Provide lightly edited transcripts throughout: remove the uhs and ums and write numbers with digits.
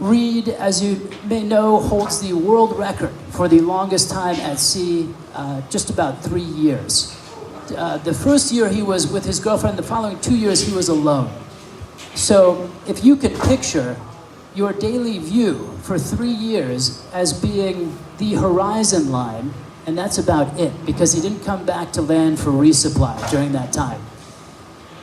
Reid, as you may know, holds the world record for the longest time at sea, just about 3 years. The first year he was with his girlfriend, the following 2 years he was alone. So if you could picture your daily view for 3 years as being the horizon line, and that's about it, because he didn't come back to land for resupply during that time.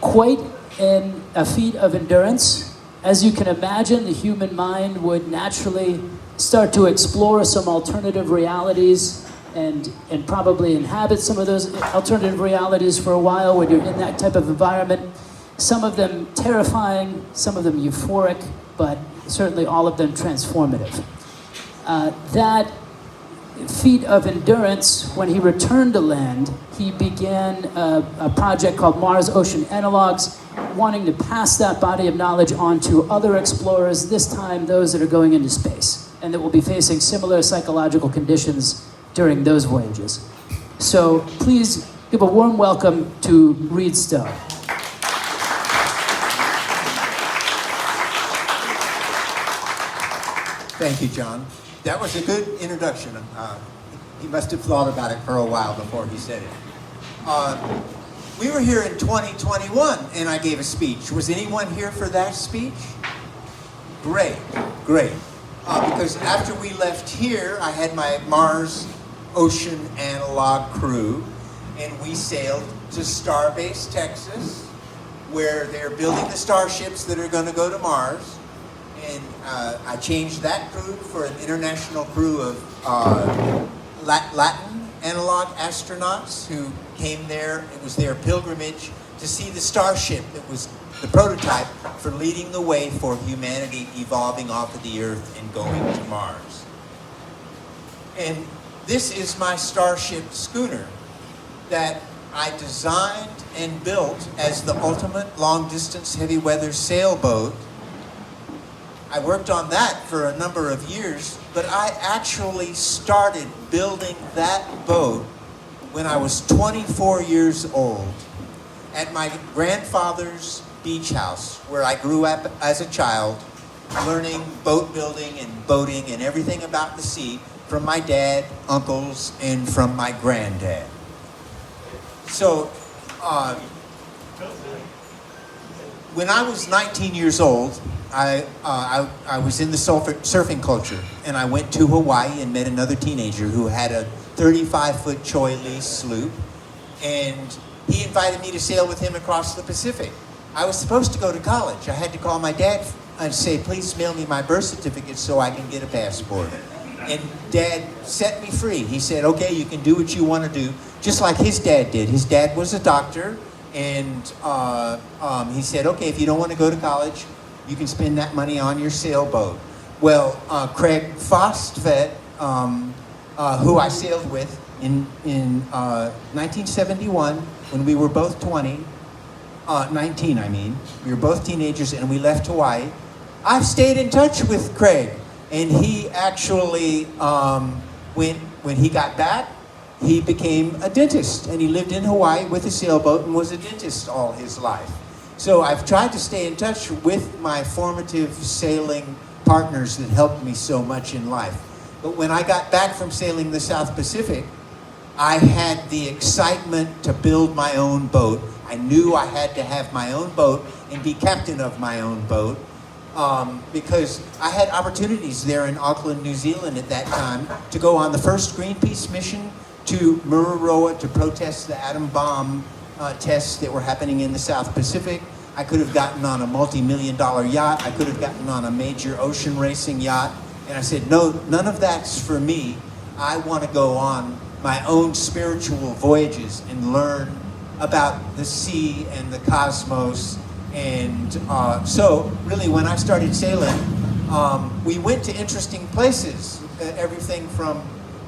Quite a feat of endurance. As you can imagine, the human mind would naturally start to explore some alternative realities and probably inhabit some of those alternative realities for a while when you're in that type of environment. Some of them terrifying, some of them euphoric, but certainly all of them transformative. That feat of endurance, when he returned to land, he began a project called Mars Ocean Analogs, wanting to pass that body of knowledge on to other explorers, this time those that are going into space, and that will be facing similar psychological conditions during those voyages. So please give a warm welcome to Reid Stowe. Thank you, John. That was a good introduction. He must have thought about it for a while before he said it. We were here in 2021 and I gave a speech. Was anyone here for that speech? Great, great. Because after we left here, I had my Mars Ocean Analog crew and we sailed to Starbase, Texas, where they're building the starships that are going to go to Mars. And I changed that crew for an international crew of Latin analog astronauts who came there. It was their pilgrimage to see the starship that was the prototype for leading the way for humanity evolving off of the Earth and going to Mars. And this is my Starship schooner that I designed and built as the ultimate long-distance heavy weather sailboat. I worked on that for a number of years, but I actually started building that boat when I was 24 years old at my grandfather's beach house, where I grew up as a child, learning boat building and boating and everything about the sea from my dad, uncles, and from my granddad. So, when I was 19 years old, I was in the surfing culture, and I went to Hawaii and met another teenager who had a 35-foot Choi Lee sloop, and he invited me to sail with him across the Pacific. I was supposed to go to college. I had to call my dad and say, please mail me my birth certificate so I can get a passport. And Dad set me free. He said, okay, you can do what you want to do, just like his dad did. His dad was a doctor, and he said, okay, if you don't want to go to college, you can spend that money on your sailboat. Well, Craig Fostvet, who I sailed with in 1971, when we were both 19 I mean, we were both teenagers and we left Hawaii. I've stayed in touch with Craig, and he actually, when he got back, he became a dentist, and he lived in Hawaii with a sailboat and was a dentist all his life. So I've tried to stay in touch with my formative sailing partners that helped me so much in life. But when I got back from sailing the South Pacific, I had the excitement to build my own boat. I knew I had to have my own boat and be captain of my own boat, because I had opportunities there in Auckland, New Zealand at that time to go on the first Greenpeace mission to Mururoa to protest the atom bomb tests that were happening in the South Pacific. I could have gotten on a multi-million-dollar yacht. I could have gotten on a major ocean racing yacht. And I said, no, none of that's for me. I want to go on my own spiritual voyages and learn about the sea and the cosmos. And so really when I started sailing, we went to interesting places, everything from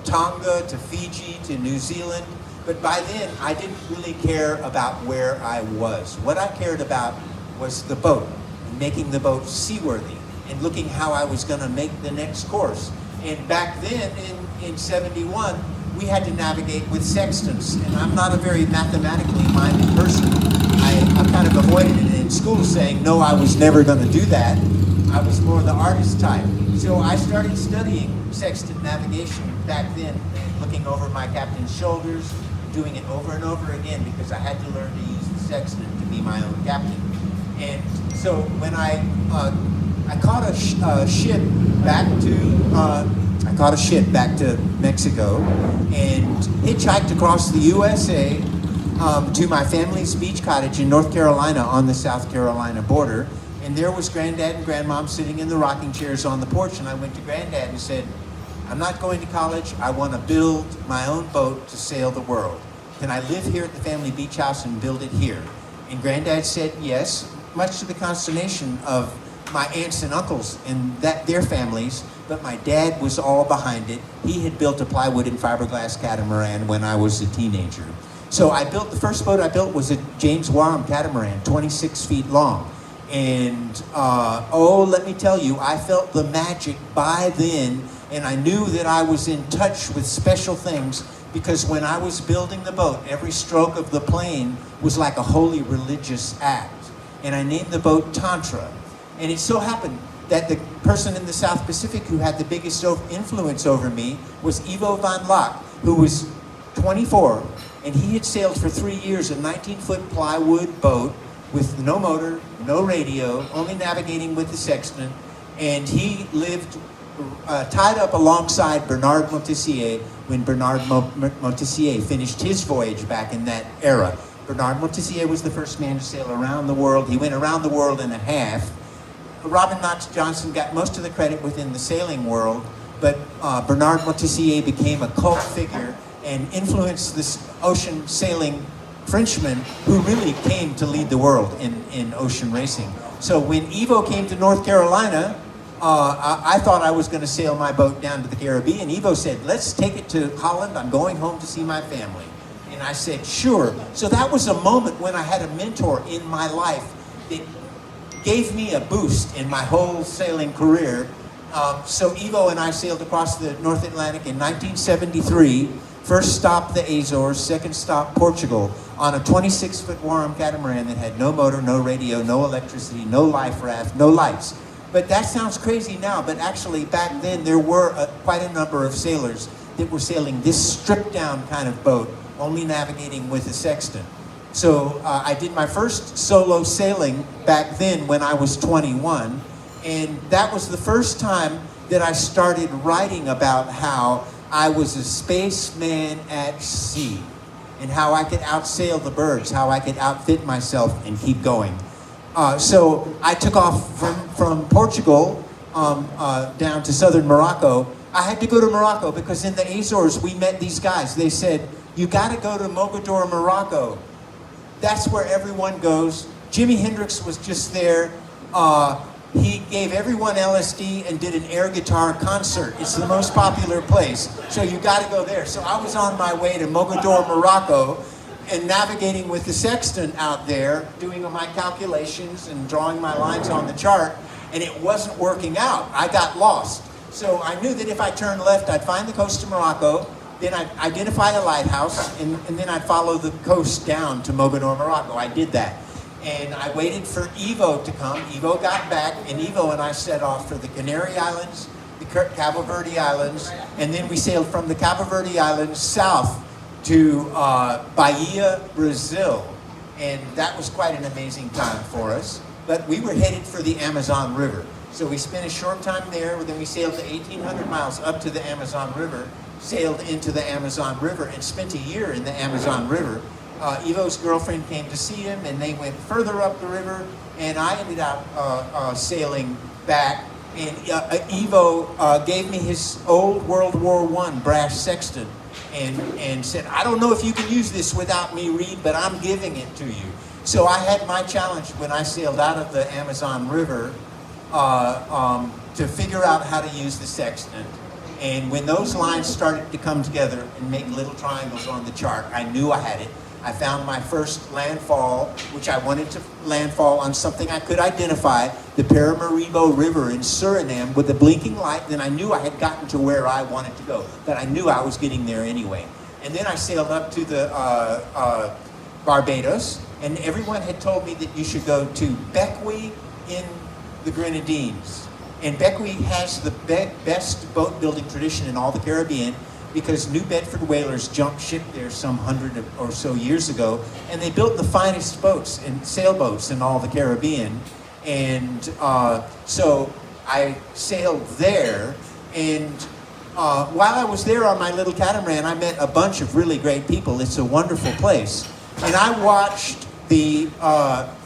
Tonga to Fiji to New Zealand. But by then, I didn't really care about where I was. What I cared about was the boat, and making the boat seaworthy, and looking how I was going to make the next course. And back then, in 71, we had to navigate with sextants, and I'm not a very mathematically minded person. I kind of avoided it in school, saying, no, I was never going to do that. I was more the artist type. So I started studying sextant navigation back then, looking over my captain's shoulders, doing it over and over again because I had to learn to use the sextant to be my own captain. And so when I caught a ship back to Mexico and hitchhiked across the USA to my family's beach cottage in North Carolina on the South Carolina border. And there was Granddad and Grandmom sitting in the rocking chairs on the porch, and I went to Granddad and said, I'm not going to college. I want to build my own boat to sail the world. Can I live here at the family beach house and build it here? And Granddad said yes, much to the consternation of my aunts and uncles and their families, but my dad was all behind it. He had built a plywood and fiberglass catamaran when I was a teenager. So the first boat I built was a James Warham catamaran, 26 feet long. And let me tell you, I felt the magic by then, and I knew that I was in touch with special things because when I was building the boat, every stroke of the plane was like a holy religious act. And I named the boat Tantra. And it so happened that the person in the South Pacific who had the biggest influence over me was Ivo van Lach, who was 24, and he had sailed for 3 years a 19-foot plywood boat with no motor, no radio, only navigating with the sextant, and he lived tied up alongside Bernard Moitessier when Bernard Moitessier finished his voyage back in that era. Bernard Moitessier was the first man to sail around the world. He went around the world in a half. Robin Knox Johnson got most of the credit within the sailing world, but Bernard Moitessier became a cult figure and influenced this ocean sailing Frenchman who really came to lead the world in ocean racing. So when Ivo came to North Carolina, I thought I was going to sail my boat down to the Caribbean. Ivo said, let's take it to Holland. I'm going home to see my family. And I said, sure. So that was a moment when I had a mentor in my life that gave me a boost in my whole sailing career. So Ivo and I sailed across the North Atlantic in 1973. First stop the Azores, second stop Portugal, on a 26-foot Warham catamaran that had no motor, no radio, no electricity, no life raft, no lights. But that sounds crazy now, but actually back then there were quite a number of sailors that were sailing this stripped-down kind of boat, only navigating with a sextant. So I did my first solo sailing back then when I was 21, and that was the first time that I started writing about how I was a spaceman at sea and how I could outsail the birds, how I could outfit myself and keep going. So I took off from Portugal down to southern Morocco. I had to go to Morocco because in the Azores we met these guys. They said, you got to go to Mogador, Morocco. That's where everyone goes. Jimi Hendrix was just there. He gave everyone LSD and did an air guitar concert. It's the most popular place, so you got to go there. So I was on my way to Mogador, Morocco, and navigating with the sextant out there, doing my calculations and drawing my lines on the chart, and it wasn't working out. I got lost. So I knew that if I turned left, I'd find the coast of Morocco, then I'd identify a lighthouse, and then I'd follow the coast down to Mogador, Morocco. I did that. And I waited for Ivo to come. Ivo got back, and Ivo and I set off for the Canary Islands, the Cabo Verde Islands, and then we sailed from the Cabo Verde Islands south to Bahia, Brazil. And that was quite an amazing time for us. But we were headed for the Amazon River. So we spent a short time there, then we sailed the 1,800 miles up to the Amazon River, sailed into the Amazon River, and spent a year in the Amazon River. Ivo's girlfriend came to see him, and they went further up the river, and I ended up sailing back. And Ivo gave me his old World War I brass sextant and said, I don't know if you can use this without me, Reid, but I'm giving it to you. So I had my challenge when I sailed out of the Amazon River to figure out how to use the sextant. And when those lines started to come together and make little triangles on the chart, I knew I had it. I found my first landfall, which I wanted to landfall on something I could identify, the Paramaribo River in Suriname with a blinking light. Then I knew I had gotten to where I wanted to go, but I knew I was getting there anyway. And then I sailed up to the Barbados, and everyone had told me that you should go to Bequia in the Grenadines. And Beckwith has the best boat building tradition in all the Caribbean, because New Bedford whalers jumped ship there some 100 or so years ago, and they built the finest boats and sailboats in all the Caribbean. And so I sailed there, and while I was there on my little catamaran, I met a bunch of really great people. It's a wonderful place. And I watched the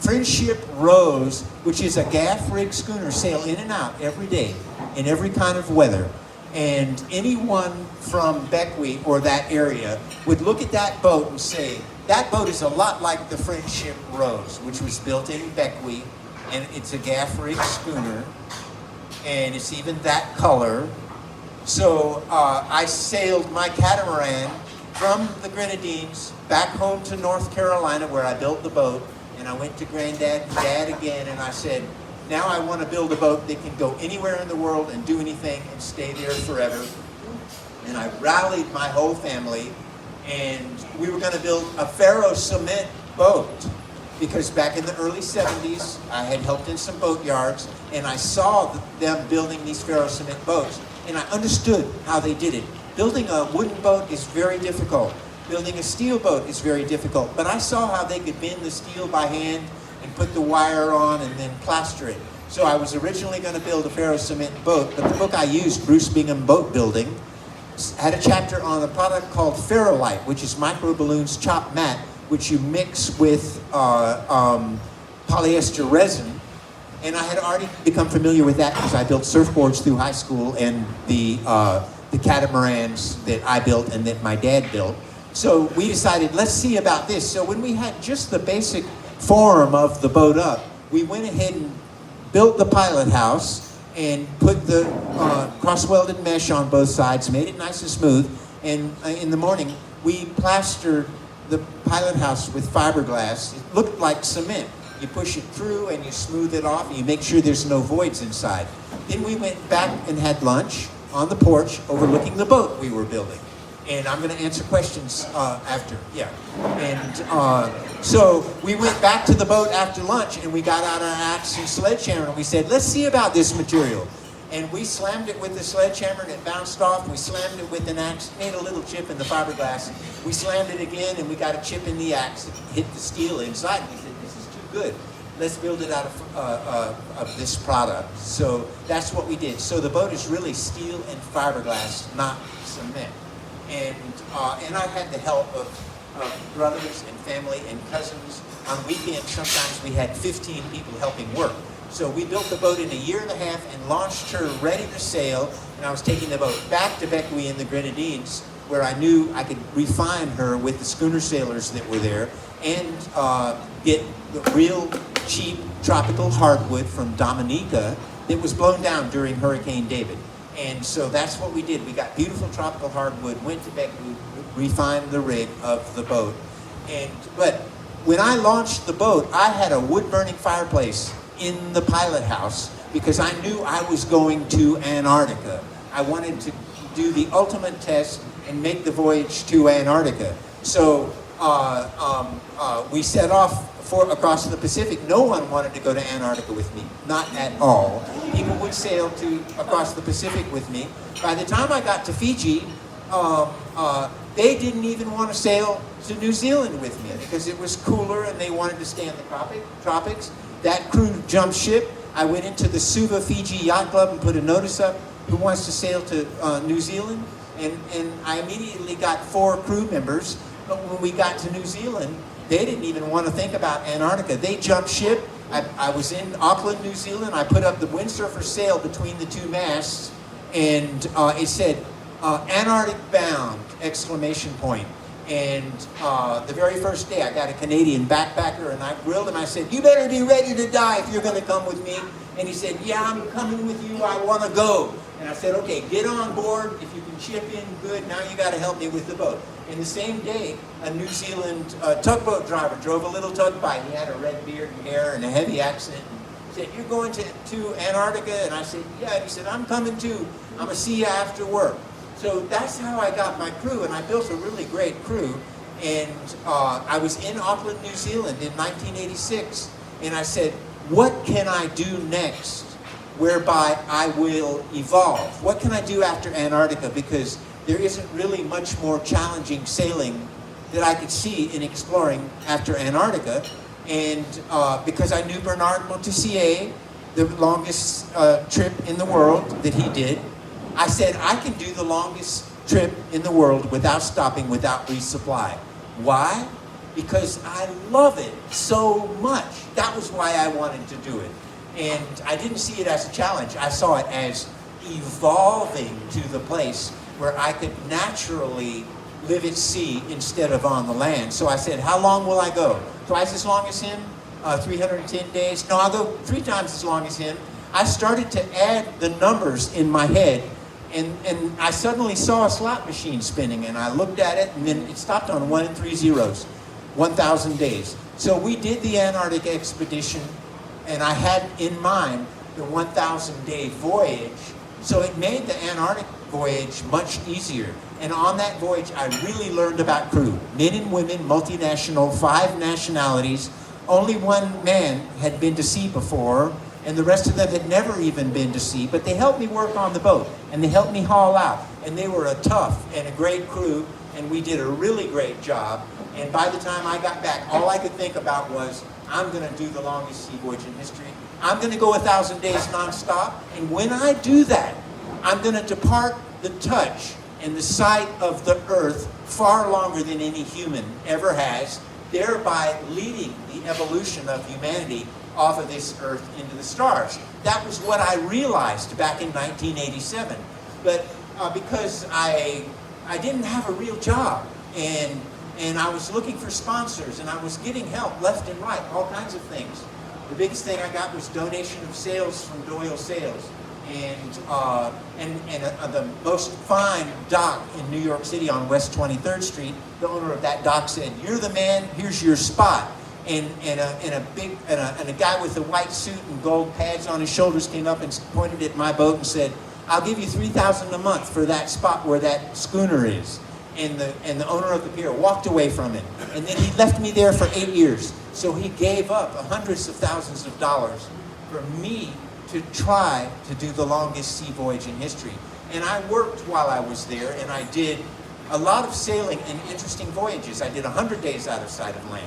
Friendship Rose, which is a gaff rig schooner, sail in and out every day in every kind of weather. And anyone from Beckwith or that area would look at that boat and say, that boat is a lot like the Friendship Rose, which was built in Beckwith, and it's a gaff rig schooner, and it's even that color. So I sailed my catamaran from the Grenadines back home to North Carolina, where I built the boat, and I went to Granddad and Dad again, and I said, now I want to build a boat that can go anywhere in the world and do anything and stay there forever. And I rallied my whole family, and we were going to build a ferro cement boat, because back in the early 70s, I had helped in some boat yards, and I saw them building these ferro cement boats, and I understood how they did it. Building a wooden boat is very difficult. Building a steel boat is very difficult, but I saw how they could bend the steel by hand and put the wire on and then plaster it. So I was originally going to build a ferro cement boat, but the book I used, Bruce Bingham Boat Building, had a chapter on a product called Ferrolite, which is micro balloons chopped matte, which you mix with polyester resin. And I had already become familiar with that because I built surfboards through high school, and the catamarans that I built and that my dad built. So we decided, let's see about this. So when we had just the basic form of the boat up, we went ahead and built the pilot house and put the cross-welded mesh on both sides, made it nice and smooth, and in the morning we plastered the pilot house with fiberglass. It looked like cement. You push it through and you smooth it off and you make sure there's no voids inside. Then we went back and had lunch on the porch overlooking the boat we were building. And I'm going to answer questions after, yeah. And so we went back to the boat after lunch, and we got out our axe and sledgehammer, and we said, let's see about this material. And we slammed it with the sledgehammer, and it bounced off. We slammed it with an axe, made a little chip in the fiberglass. We slammed it again, and we got a chip in the axe. It hit the steel inside, and we said, this is too good. Let's build it out of this product. So that's what we did. So the boat is really steel and fiberglass, not cement. And I had the help of brothers and family and cousins. On weekends, sometimes we had 15 people helping work. So we built the boat in a year and a half and launched her ready to sail. And I was taking the boat back to Beckwith in the Grenadines, where I knew I could refine her with the schooner sailors that were there, and get the real cheap tropical hardwood from Dominica that was blown down during Hurricane David. And so that's what we did. We got beautiful tropical hardwood, went to Beckwith, refined the rig of the boat. But when I launched the boat, I had a wood-burning fireplace in the pilot house because I knew I was going to Antarctica. I wanted to do the ultimate test and make the voyage to Antarctica. So we set off across the Pacific. No one wanted to go to Antarctica with me, not at all. People would sail across the Pacific with me. By the time I got to Fiji, they didn't even want to sail to New Zealand with me because it was cooler and they wanted to stay in the tropics. That crew jumped ship. I went into the Suva Fiji Yacht Club and put a notice up, who wants to sail to New Zealand? And I immediately got 4 crew members. But when we got to New Zealand, they didn't even want to think about Antarctica. They jumped ship. I was in Auckland, New Zealand. I put up the windsurfer sail between the 2 masts, and it said, Antarctic bound, exclamation point. And the very first day, I got a Canadian backpacker, and I grilled him. I said, you better be ready to die if you're going to come with me. And he said, yeah, I'm coming with you. I want to go. And I said, okay, get on board. If you can chip in, good. Now you got to help me with the boat. And the same day, a New Zealand tugboat driver drove a little tugboat. He had a red beard and hair and a heavy accent. And said, you're going to Antarctica? And I said, yeah. And he said, I'm coming too. I'm going to see you after work. So that's how I got my crew, and I built a really great crew. And I was in Auckland, New Zealand in 1986, and I said, what can I do next whereby I will evolve? What can I do after Antarctica? Because there isn't really much more challenging sailing that I could see in exploring after Antarctica. And because I knew Bernard Montessier, the longest trip in the world that he did, I said, I can do the longest trip in the world without stopping, without resupply. Why? Because I love it so much. That was why I wanted to do it. And I didn't see it as a challenge. I saw it as evolving to the place where I could naturally live at sea instead of on the land. So I said, how long will I go? Twice as long as him? 310 days? No, I'll go 3 times as long as him. I started to add the numbers in my head, and I suddenly saw a slot machine spinning, and I looked at it, and then it stopped on 1 and 3 zeros, 1,000 days. So we did the Antarctic expedition, and I had in mind the 1,000-day voyage. So it made the Antarctic voyage much easier. And on that voyage, I really learned about crew. Men and women, multinational, 5 nationalities. Only one man had been to sea before, and the rest of them had never even been to sea, but they helped me work on the boat, and they helped me haul out. And they were a tough and a great crew, and we did a really great job. And by the time I got back, all I could think about was, I'm going to do the longest sea voyage in history. I'm going to go 1,000 days nonstop, and when I do that, I'm going to depart the touch and the sight of the earth far longer than any human ever has, thereby leading the evolution of humanity off of this earth into the stars. That was what I realized back in 1987. But because I didn't have a real job, and I was looking for sponsors, and I was getting help left and right, all kinds of things. The biggest thing I got was donation of sails from Doyle Sails. And the most fine dock in New York City on West 23rd Street, the owner of that dock said, "You're the man, here's your spot." And a guy with a white suit and gold pads on his shoulders came up and pointed at my boat and said, "I'll give you $3,000 a month for that spot where that schooner is." And the owner of the pier walked away from it. And then he left me there for 8 years. So he gave up hundreds of thousands of dollars for me to try to do the longest sea voyage in history. And I worked while I was there, and I did a lot of sailing and interesting voyages. I did 100 days out of sight of land.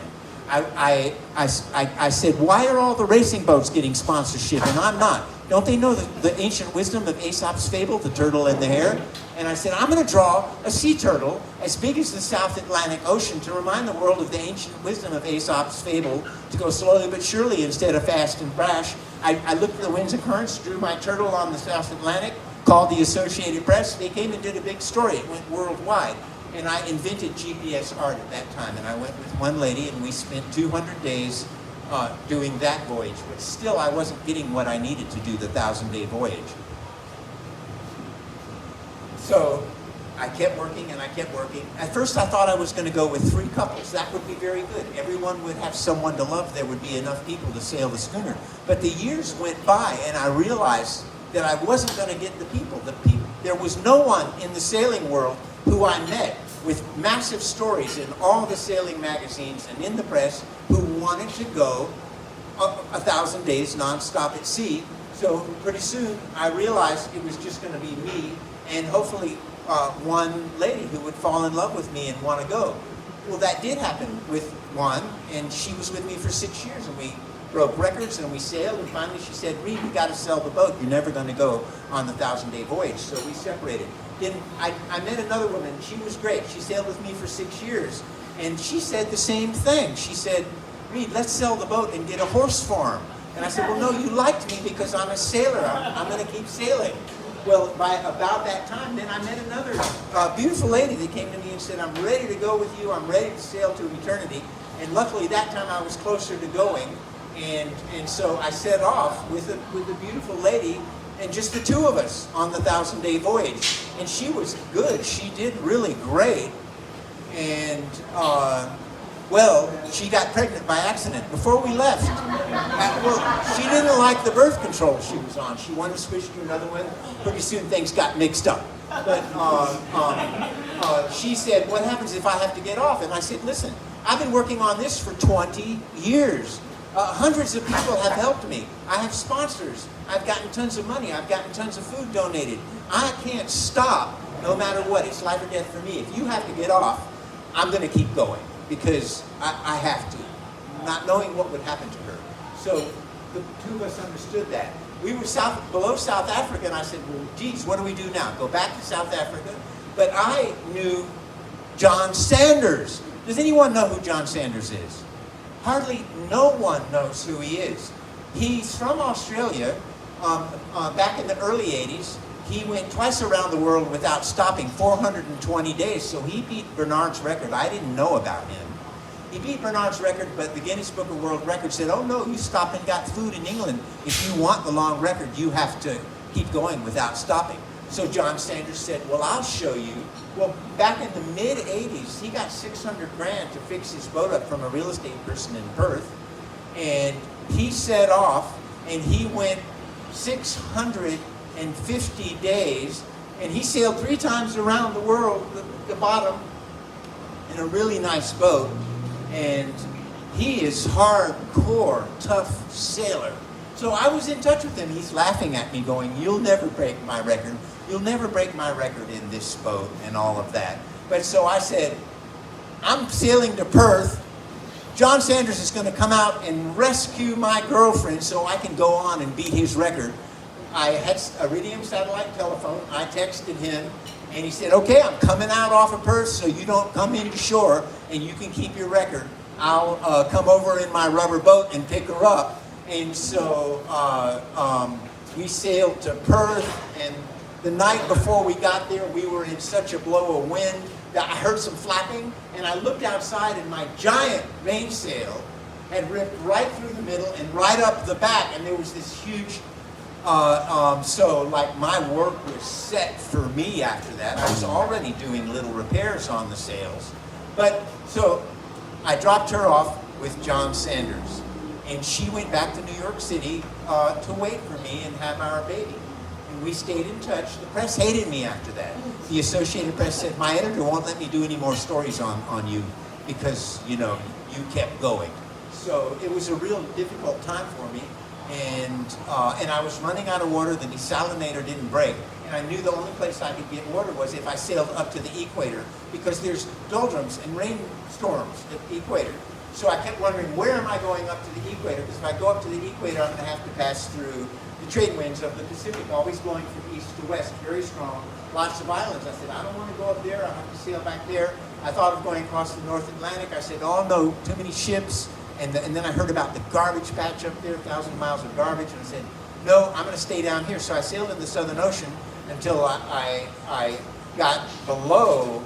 I said, why are all the racing boats getting sponsorship and I'm not? Don't they know the ancient wisdom of Aesop's fable, the turtle and the hare? And I said, I'm going to draw a sea turtle as big as the South Atlantic Ocean to remind the world of the ancient wisdom of Aesop's fable, to go slowly but surely instead of fast and brash. I looked at the winds and currents, drew my turtle on the South Atlantic, called the Associated Press. They came and did a big story. It went worldwide. And I invented GPS art at that time. And I went with one lady, and we spent 200 days doing that voyage. But still, I wasn't getting what I needed to do the 1,000-day voyage. So I kept working and I kept working. At first, I thought I was going to go with 3 couples. That would be very good. Everyone would have someone to love. There would be enough people to sail the schooner. But the years went by, and I realized that I wasn't going to get the people. There was no one in the sailing world who I met with massive stories in all the sailing magazines and in the press who wanted to go 1,000 days nonstop at sea. So pretty soon I realized it was just going to be me and hopefully one lady who would fall in love with me and want to go. Well, that did happen with one, and she was with me for 6 years, and we broke records and we sailed, and finally she said, "Reid, you got to sell the boat. You're never going to go on the 1,000-day voyage." So we separated. Then I met another woman. She was great. She sailed with me for 6 years, and she said the same thing. She said, "Reid, let's sell the boat and get a horse farm." And I said, "Well, no, you liked me because I'm a sailor. I'm going to keep sailing." Well, by about that time, then I met another beautiful lady that came to me and said, "I'm ready to go with you. I'm ready to sail to eternity." And luckily, that time I was closer to going. And so I set off with a beautiful lady and just the 2 of us on the 1,000-day voyage. And she was good. She did really great. And, well, she got pregnant by accident before we left. Well, she didn't like the birth control she was on. She wanted to switch to another one. Pretty soon things got mixed up. But she said, "What happens if I have to get off?" And I said, "Listen, I've been working on this for 20 years. Hundreds of people have helped me. I have sponsors. I've gotten tons of money. I've gotten tons of food donated. I can't stop no matter what. It's life or death for me. If you have to get off, I'm going to keep going because I have to, not knowing what would happen to her. So the two of us understood that. We were below South Africa, and I said, well, geez, what do we do now? Go back to South Africa? But I knew John Sanders. Does anyone know who John Sanders is? Hardly no one knows who he is. He's from Australia. Back in the early 80s, he went twice around the world without stopping, 420 days. So he beat Bernard's record. I didn't know about him. He beat Bernard's record, but the Guinness Book of World Records said, oh no, you stopped and got food in England. If you want the long record, you have to keep going without stopping. So John Sanders said, well, I'll show you. Well, back in the mid-80s, he got 600 grand to fix his boat up from a real estate person in Perth. And he set off, and he went 650 days, and he sailed 3 times around the world, the bottom, in a really nice boat. And he is hardcore, tough sailor. So I was in touch with him. He's laughing at me going, you'll never break my record. You'll never break my record in this boat and all of that. But so I said, I'm sailing to Perth. John Sanders is going to come out and rescue my girlfriend so I can go on and beat his record. I had a Iridium satellite telephone. I texted him, and he said, okay, I'm coming out off of Perth so you don't come into shore and you can keep your record. I'll come over in my rubber boat and pick her up. And so we sailed to Perth, and the night before we got there, we were in such a blow of wind that I heard some flapping, and I looked outside, and my giant mainsail had ripped right through the middle and right up the back, and there was this huge, so like my work was set for me after that. I was already doing little repairs on the sails. But so I dropped her off with John Sanders, and she went back to New York City to wait for me and have our baby. And we stayed in touch. The press hated me after that. The Associated Press said, my editor won't let me do any more stories on you because, you know, you kept going. So it was a real difficult time for me. And I was running out of water. The desalinator didn't break. And I knew the only place I could get water was if I sailed up to the equator, because there's doldrums and rainstorms at the equator. So I kept wondering, where am I going up to the equator? Because if I go up to the equator, I'm going to have to pass through the trade winds of the Pacific, always blowing from east to west, very strong, lots of islands. I said, I don't want to go up there. I'll have to sail back there. I thought of going across the North Atlantic. I said, oh no, too many ships. And then I heard about the garbage patch up there, 1,000 miles of garbage. And I said, no, I'm going to stay down here. So I sailed in the Southern Ocean until I got below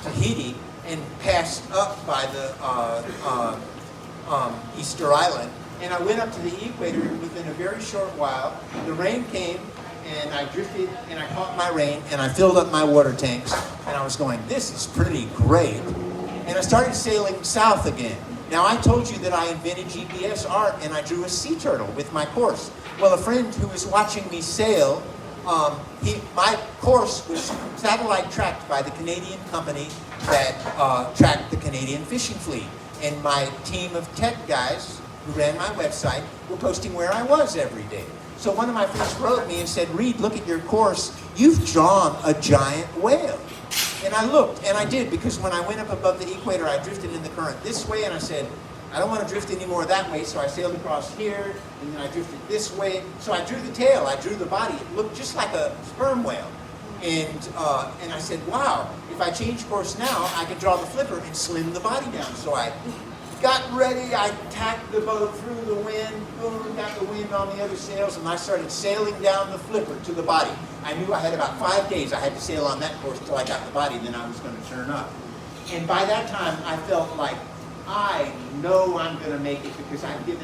Tahiti and passed up by the Easter Island. And I went up to the equator, and within a very short while, the rain came, and I drifted, and I caught my rain, and I filled up my water tanks, and I was going, this is pretty great. And I started sailing south again. Now, I told you that I invented GPS art, and I drew a sea turtle with my course. Well, a friend who was watching me sail, my course was satellite tracked by the Canadian company that tracked the Canadian fishing fleet. And my team of tech guys who ran my website were posting where I was every day. So one of my friends wrote me and said, Reid, look at your course. You've drawn a giant whale. And I looked, and I did, because when I went up above the equator, I drifted in the current this way, and I said, I don't want to drift anymore that way, so I sailed across here, and then I drifted this way. So I drew the tail, I drew the body. It looked just like a sperm whale. And I said, wow, if I change course now, I can draw the flipper and slim the body down. So I got ready, I tacked the boat through the wind, boom, got the wind on the other sails, and I started sailing down the flipper to the body. I knew I had about 5 days I had to sail on that course until I got the body, then I was going to turn up. And by that time, I felt like, I know I'm going to make it, because I've been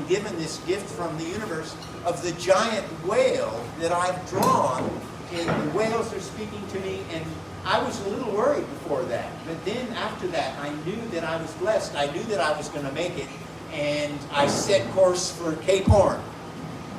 given this gift from the universe of the giant whale that I've drawn, and the whales are speaking to me, and I was a little worried before that. But then after that, I knew that I was blessed. I knew that I was going to make it, and I set course for Cape Horn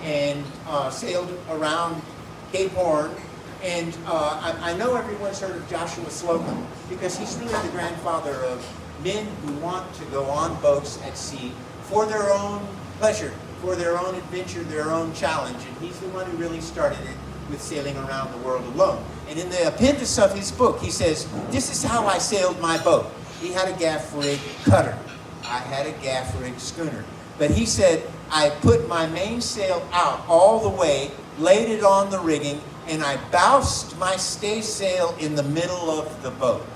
and sailed around Cape Horn. And I know everyone's heard of Joshua Slocum, because he's really the grandfather of men who want to go on boats at sea for their own pleasure, for their own adventure, their own challenge. And he's the one who really started it with sailing around the world alone. And in the appendix of his book, he says, this is how I sailed my boat. He had a gaff rig cutter. I had a gaff rig schooner. But he said, I put my mainsail out all the way, laid it on the rigging, and I bowsed my staysail in the middle of the boat.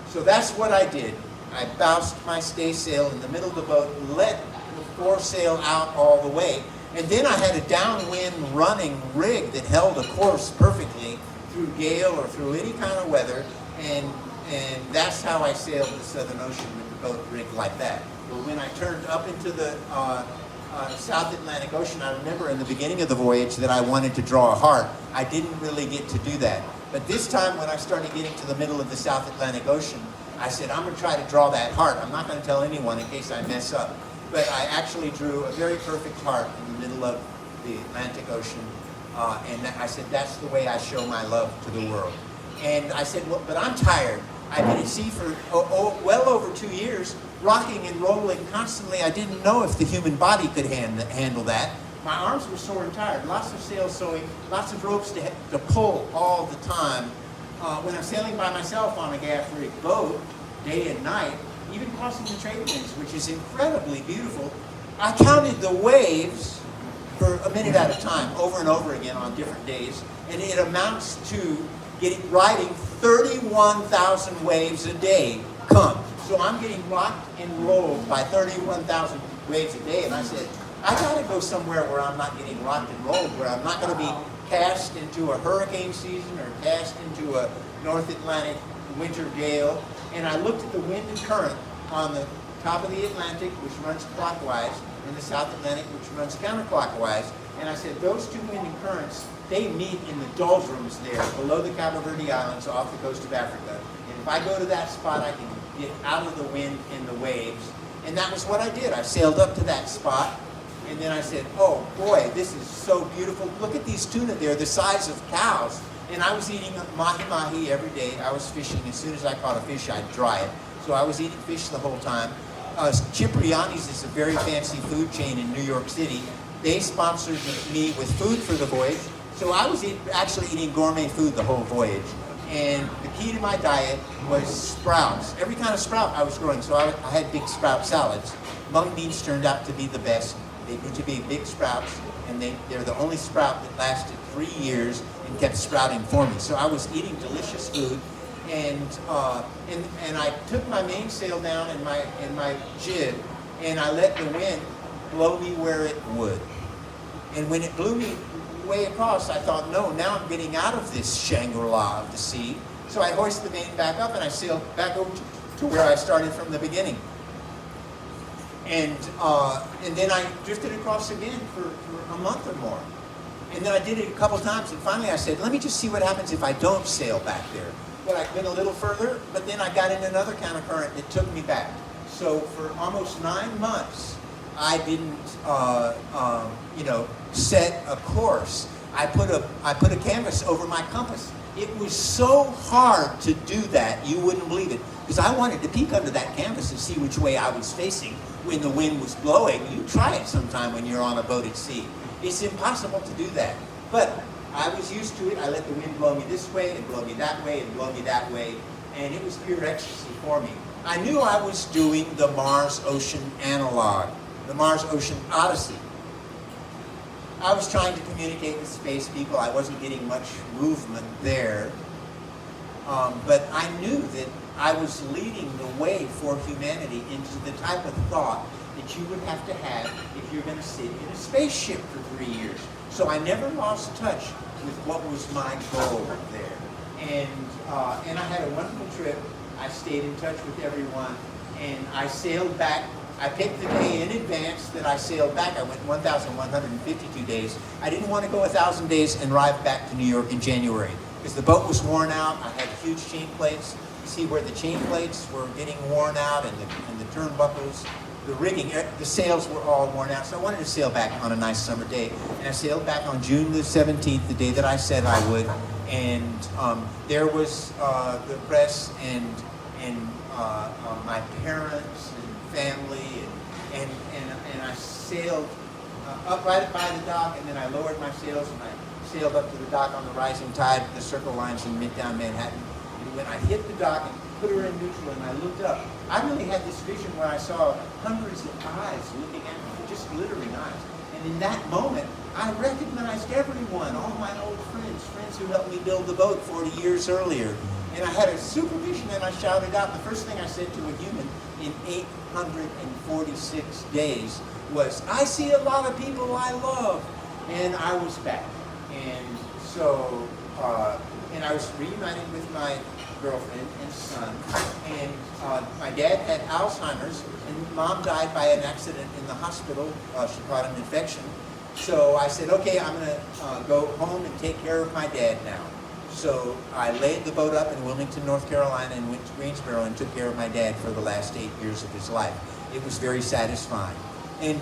So that's what I did. I bowsed my staysail in the middle of the boat, let the foresail out all the way, and then I had a downwind running rig that held a course perfectly through gale or through any kind of weather, and that's how I sailed the Southern Ocean with the boat rigged like that. But when I turned up into the South Atlantic Ocean, I remember in the beginning of the voyage that I wanted to draw a heart. I didn't really get to do that. But this time when I started getting to the middle of the South Atlantic Ocean, I said, I'm going to try to draw that heart. I'm not going to tell anyone in case I mess up. But I actually drew a very perfect heart in the middle of the Atlantic Ocean. And I said, that's the way I show my love to the world. And I said, well, but I'm tired. I've been at sea for well over 2 years, rocking and rolling constantly. I didn't know if the human body could handle that. My arms were sore and tired. Lots of sail sewing, lots of ropes to pull all the time. When I'm sailing by myself on a gaff rig boat, day and night, even crossing the trade winds, which is incredibly beautiful, I counted the waves for a minute at a time, over and over again on different days, and it amounts to riding 31,000 waves a day come. So I'm getting rocked and rolled by 31,000 waves a day, and I said, I gotta go somewhere where I'm not getting rocked and rolled, where I'm not gonna be cast into a hurricane season or cast into a North Atlantic winter gale. And I looked at the wind and current on the top of the Atlantic, which runs clockwise, and the South Atlantic, which runs counterclockwise. And I said, those two wind and currents, they meet in the doldrums there, below the Cabo Verde Islands off the coast of Africa. And if I go to that spot, I can get out of the wind and the waves. And that was what I did. I sailed up to that spot, and then I said, oh boy, this is so beautiful. Look at these tuna, they're the size of cows. And I was eating mahi-mahi every day. I was fishing. As soon as I caught a fish, I'd dry it. So I was eating fish the whole time. Cipriani's is a very fancy food chain in New York City. They sponsored me with food for the voyage. So I was actually eating gourmet food the whole voyage. And the key to my diet was sprouts. Every kind of sprout I was growing. So I had big sprout salads. Mung beans turned out to be the best. They grew to be big sprouts, and they're the only sprout that lasted 3 years and kept sprouting for me. So I was eating delicious food, and I took my mainsail down in my jib, and I let the wind blow me where it would. And when it blew me way across, I thought, no, now I'm getting out of this Shangri-La of the sea. So I hoisted the main back up, and I sailed back over to where I started from the beginning. And then I drifted across again for a month or more. And then I did it a couple times, and finally I said, let me just see what happens if I don't sail back there. But I went a little further, but then I got in another kind of current that took me back. So for almost 9 months, I didn't, set a course. I put a canvas over my compass. It was so hard to do that, you wouldn't believe it. Because I wanted to peek under that canvas and see which way I was facing when the wind was blowing. You try it sometime when you're on a boat at sea. It's impossible to do that. But I was used to it. I let the wind blow me this way and blow me that way and blow me that way. And it was pure ecstasy for me. I knew I was doing the Mars-Ocean analog, the Mars-Ocean Odyssey. I was trying to communicate with space people. I wasn't getting much movement there. But I knew that I was leading the way for humanity into the type of thought that you would have to have if you're going to sit in a spaceship for 3 years. So I never lost touch with what was my goal there. And I had a wonderful trip. I stayed in touch with everyone, and I sailed back. I picked the day in advance that I sailed back. I went 1,152 days. I didn't want to go 1,000 days and arrive back to New York in January because the boat was worn out. I had huge chain plates. You see where the chain plates were getting worn out, and the turnbuckles, the rigging, the sails were all worn out. So I wanted to sail back on a nice summer day. And I sailed back on June the 17th, the day that I said I would. And there was the press and my parents and family and I sailed up right by the dock, and then I lowered my sails and I sailed up to the dock on the rising tide, the Circle Lines in Midtown Manhattan. And when I hit the dock and put her in neutral and I looked up, I really had this vision where I saw hundreds of eyes looking at me, just glittering eyes. And in that moment, I recognized everyone, all my old friends who helped me build the boat 40 years earlier. And I had a super vision and I shouted out. The first thing I said to a human in 846 days was, I see a lot of people I love. And I was back. And so, and I was reunited with my girlfriend and son. And my dad had Alzheimer's, and Mom died by an accident in the hospital. She caught an infection. So I said, okay, I'm going to go home and take care of my dad now. So I laid the boat up in Wilmington, North Carolina, and went to Greensboro and took care of my dad for the last 8 years of his life. It was very satisfying. And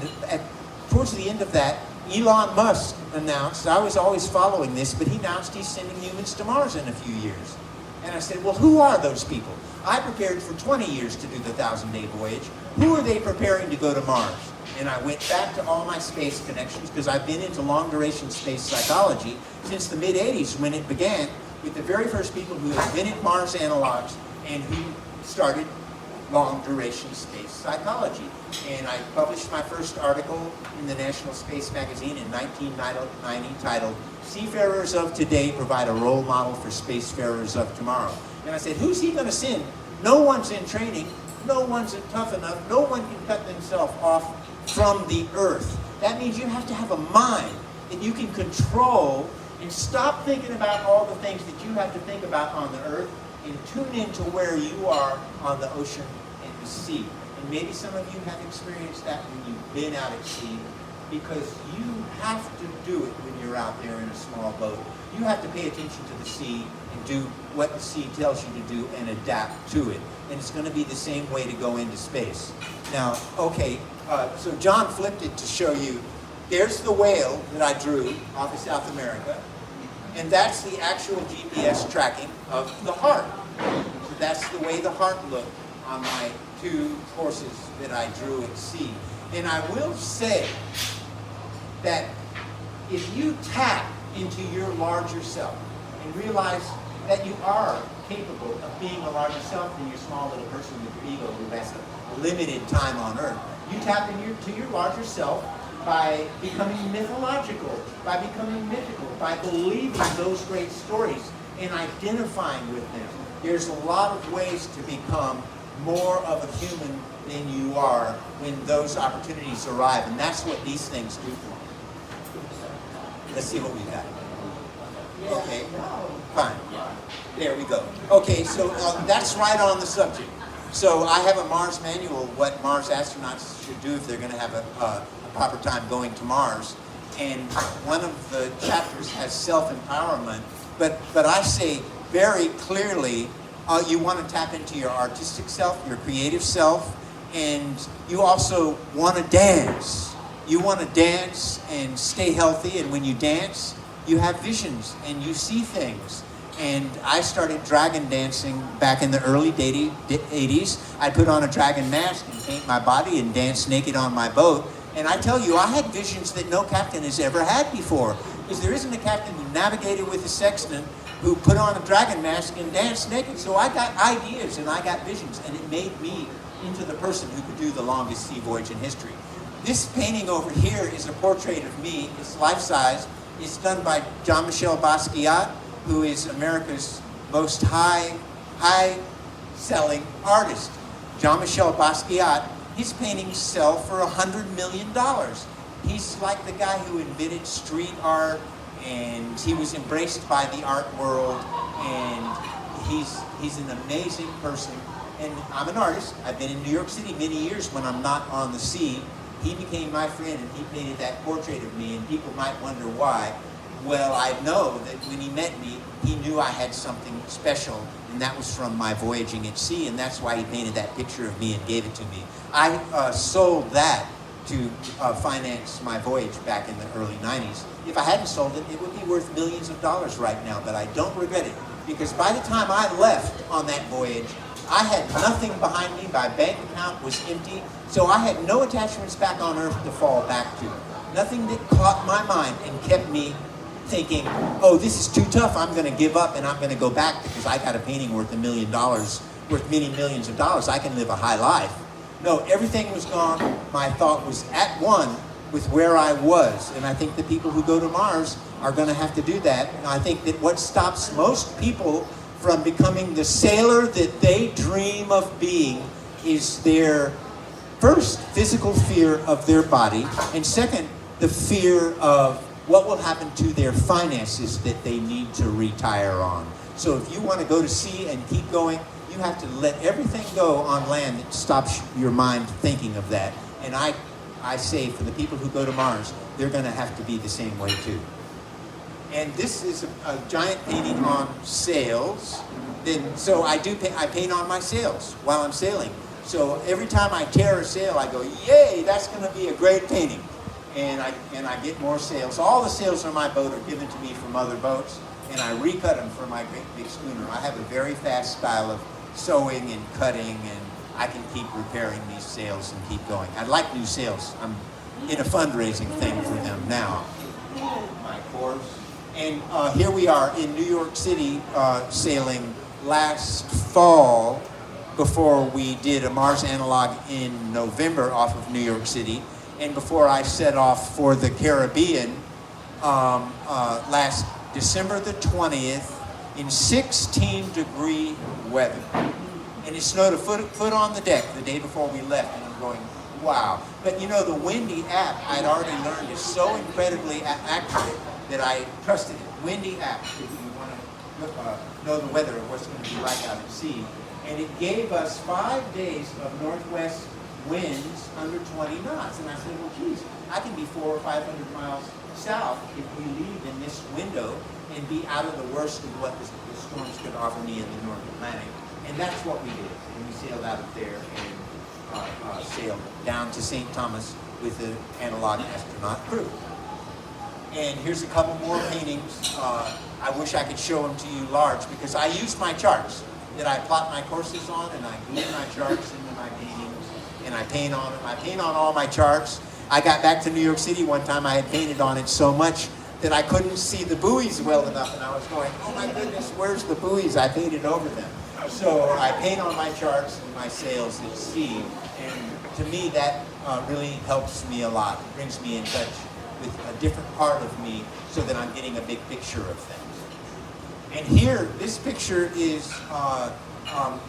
towards the end of that, Elon Musk announced, I was always following this, but he announced he's sending humans to Mars in a few years. And I said, well, who are those people? I prepared for 20 years to do the 1,000-day voyage. Who are they preparing to go to Mars? And I went back to all my space connections, because I've been into long-duration space psychology since the mid-'80s, when it began with the very first people who invented Mars analogs and who started long-duration space psychology. And I published my first article in the National Space Magazine in 1990 titled, Seafarers of Today Provide a Role Model for Spacefarers of Tomorrow. And I said, who's he going to send? No one's in training. No one's tough enough. No one can cut themselves off from the Earth. That means you have to have a mind that you can control and stop thinking about all the things that you have to think about on the Earth and tune into where you are on the ocean and the sea. And maybe some of you have experienced that when you've been out at sea, because you have to do it when you're out there in a small boat. You have to pay attention to the sea and do what the sea tells you to do and adapt to it. And it's going to be the same way to go into space. Now, okay, so John flipped it to show you, there's the whale that I drew off of South America, and that's the actual GPS tracking of the heart. So that's the way the heart looked on my two horses that I drew at sea. And I will say that if you tap into your larger self and realize that you are capable of being a larger self than your small little person with your ego who has a limited time on Earth, you tap into your larger self by becoming mythological, by becoming mythical, by believing those great stories and identifying with them. There's a lot of ways to become more of a human than you are when those opportunities arrive, and that's what these things do for you. Let's see what we got. Okay, fine. There we go. Okay, so that's right on the subject. So I have a Mars manual, what Mars astronauts should do if they're going to have a proper time going to Mars. And one of the chapters has self-empowerment, but I say very clearly, you want to tap into your artistic self, your creative self, and you also want to dance. You want to dance and stay healthy, and when you dance, you have visions and you see things. And I started dragon dancing back in the early 80s. I'd put on a dragon mask and paint my body and dance naked on my boat. And I tell you, I had visions that no captain has ever had before. Because there isn't a captain who navigated with a sextant who put on a dragon mask and danced naked. So I got ideas and I got visions, and it made me into the person who could do the longest sea voyage in history. This painting over here is a portrait of me. It's life-size. It's done by Jean-Michel Basquiat, who is America's most high-selling artist. Jean-Michel Basquiat, his paintings sell for $100 million. He's like the guy who invented street art, and he was embraced by the art world, and he's an amazing person. And I'm an artist. I've been in New York City many years when I'm not on the sea. He became my friend, and he painted that portrait of me, and people might wonder why. Well, I know that when he met me, he knew I had something special, and that was from my voyaging at sea, and that's why he painted that picture of me and gave it to me. I sold that to finance my voyage back in the early 90s. If I hadn't sold it, it would be worth millions of dollars right now, but I don't regret it, because by the time I left on that voyage, I had nothing behind me. My bank account was empty. So I had no attachments back on Earth to fall back to. Nothing that caught my mind and kept me thinking, oh, this is too tough. I'm going to give up and I'm going to go back because I got a painting worth $1 million, worth many millions of dollars. I can live a high life. No, everything was gone. My thought was at one with where I was. And I think the people who go to Mars are going to have to do that. And I think that what stops most people from becoming the sailor that they dream of being is their first physical fear of their body, and second, the fear of what will happen to their finances that they need to retire on. So if you want to go to sea and keep going, you have to let everything go on land that stops your mind thinking of that. And I say for the people who go to Mars, they're going to have to be the same way too. And this is a giant painting on sails. So I paint on my sails while I'm sailing. So every time I tear a sail, I go, yay, that's going to be a great painting. And I get more sails. All the sails on my boat are given to me from other boats, and I recut them for my great big schooner. I have a very fast style of sewing and cutting, and I can keep repairing these sails and keep going. I'd like new sails. I'm in a fundraising thing for them now. My course. And here we are in New York City sailing last fall, before we did a Mars analog in November off of New York City, and before I set off for the Caribbean last December the 20th in 16-degree weather. And it snowed a foot on the deck the day before we left, and I'm going, wow. But you know, the Windy app I'd already learned is so incredibly accurate that I trusted it. Windy app, if you want to know the weather of what's going to be like out at sea. And it gave us 5 days of northwest winds under 20 knots. And I said, well, geez, I can be 400 or 500 miles south if we leave in this window and be out of the worst of what the storms could offer me in the North Atlantic. And that's what we did. And we sailed out of there and sailed down to St. Thomas with the analog astronaut crew. And here's a couple more paintings. I wish I could show them to you large because I use my charts that I plot my courses on, and I glue my charts into my paintings, and I paint on them. I paint on all my charts. I got back to New York City one time. I had painted on it so much that I couldn't see the buoys well enough, and I was going, oh my goodness, where's the buoys? I painted over them. So I paint on my charts and my sails at sea, and to me that really helps me a lot. It brings me in touch with a different part of me so that I'm getting a big picture of things. And here, this picture is from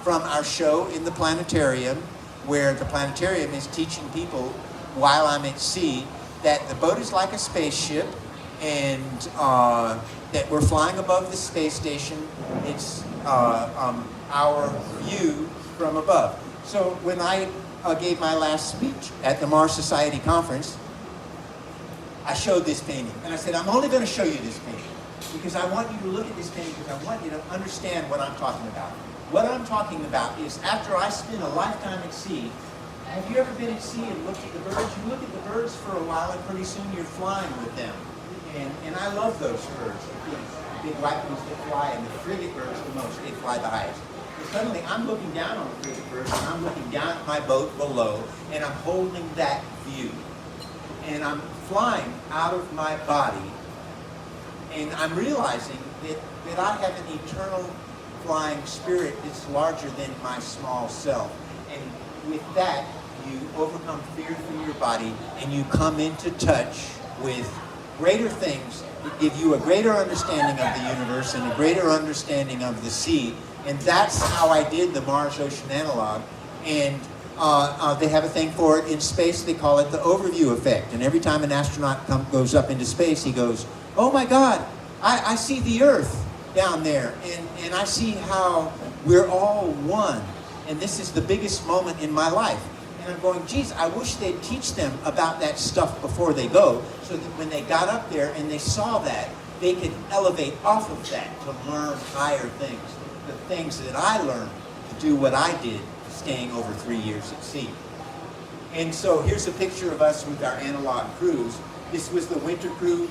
our show in the planetarium, where the planetarium is teaching people while I'm at sea that the boat is like a spaceship, and that we're flying above the space station. It's our view from above. So when I gave my last speech at the Mars Society conference, I showed this painting. And I said, I'm only going to show you this painting because I want you to look at this painting because I want you to understand what I'm talking about. What I'm talking about is after I spend a lifetime at sea, have you ever been at sea and looked at the birds? You look at the birds for a while and pretty soon you're flying with them. And I love those birds, the big white ones that fly, and the frigate birds the most. They fly the highest. But suddenly I'm looking down on the frigate birds and I'm looking down at my boat below and I'm holding that view. And I'm flying out of my body, and I'm realizing that I have an eternal flying spirit that's larger than my small self. And with that, you overcome fear from your body, and you come into touch with greater things that give you a greater understanding of the universe and a greater understanding of the sea. And that's how I did the Mars Ocean Analog. And they have a thing for it in space. They call it the overview effect. And every time an astronaut goes up into space, he goes, oh my God, I see the Earth down there. And I see how we're all one. And this is the biggest moment in my life. And I'm going, geez, I wish they'd teach them about that stuff before they go, so that when they got up there and they saw that, they could elevate off of that to learn higher things. The things that I learned to do what I did, staying over 3 years at sea. And so here's a picture of us with our analog crews. This was the winter crew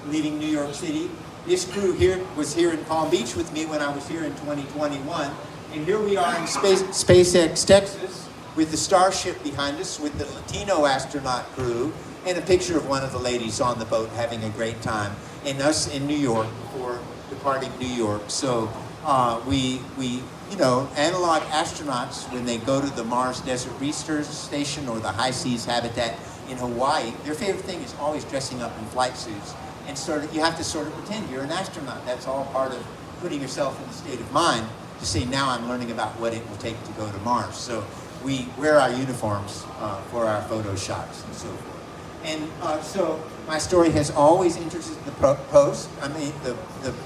leaving New York City. this crew here was here in Palm Beach with me when I was here in 2021. And here we are in SpaceX, Texas, with the Starship behind us, with the Latino astronaut crew, and a picture of one of the ladies on the boat having a great time, and us in New York before departing New York. So you know, analog astronauts, when they go to the Mars Desert Research Station or the High Seas Habitat in Hawaii, their favorite thing is always dressing up in flight suits. And you have to sort of pretend you're an astronaut. That's all part of putting yourself in the state of mind to say, now I'm learning about what it will take to go to Mars. So we wear our uniforms for our photo shots and so forth. And so my story has always interested the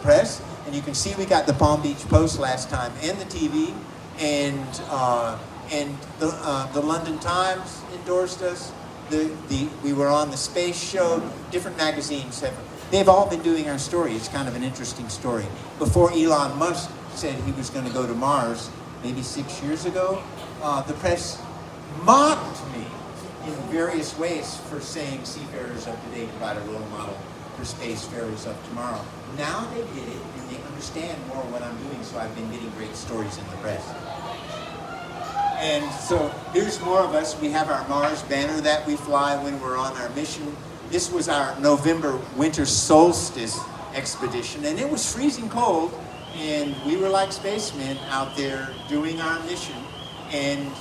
press. And you can see we got the Palm Beach Post last time, and the TV, and the London Times endorsed us. We were on the Space Show. Different magazines they've all been doing our story. It's kind of an interesting story. Before Elon Musk said he was going to go to Mars, maybe 6 years ago, the press mocked me in various ways for saying Seafarers Up Today provide a role model for spacefarers of tomorrow. Now they get it, and they understand more what I'm doing, so I've been getting great stories in the press. And so here's more of us. We have our Mars banner that we fly when we're on our mission. This was our November winter solstice expedition, and it was freezing cold, and we were like spacemen out there doing our mission. And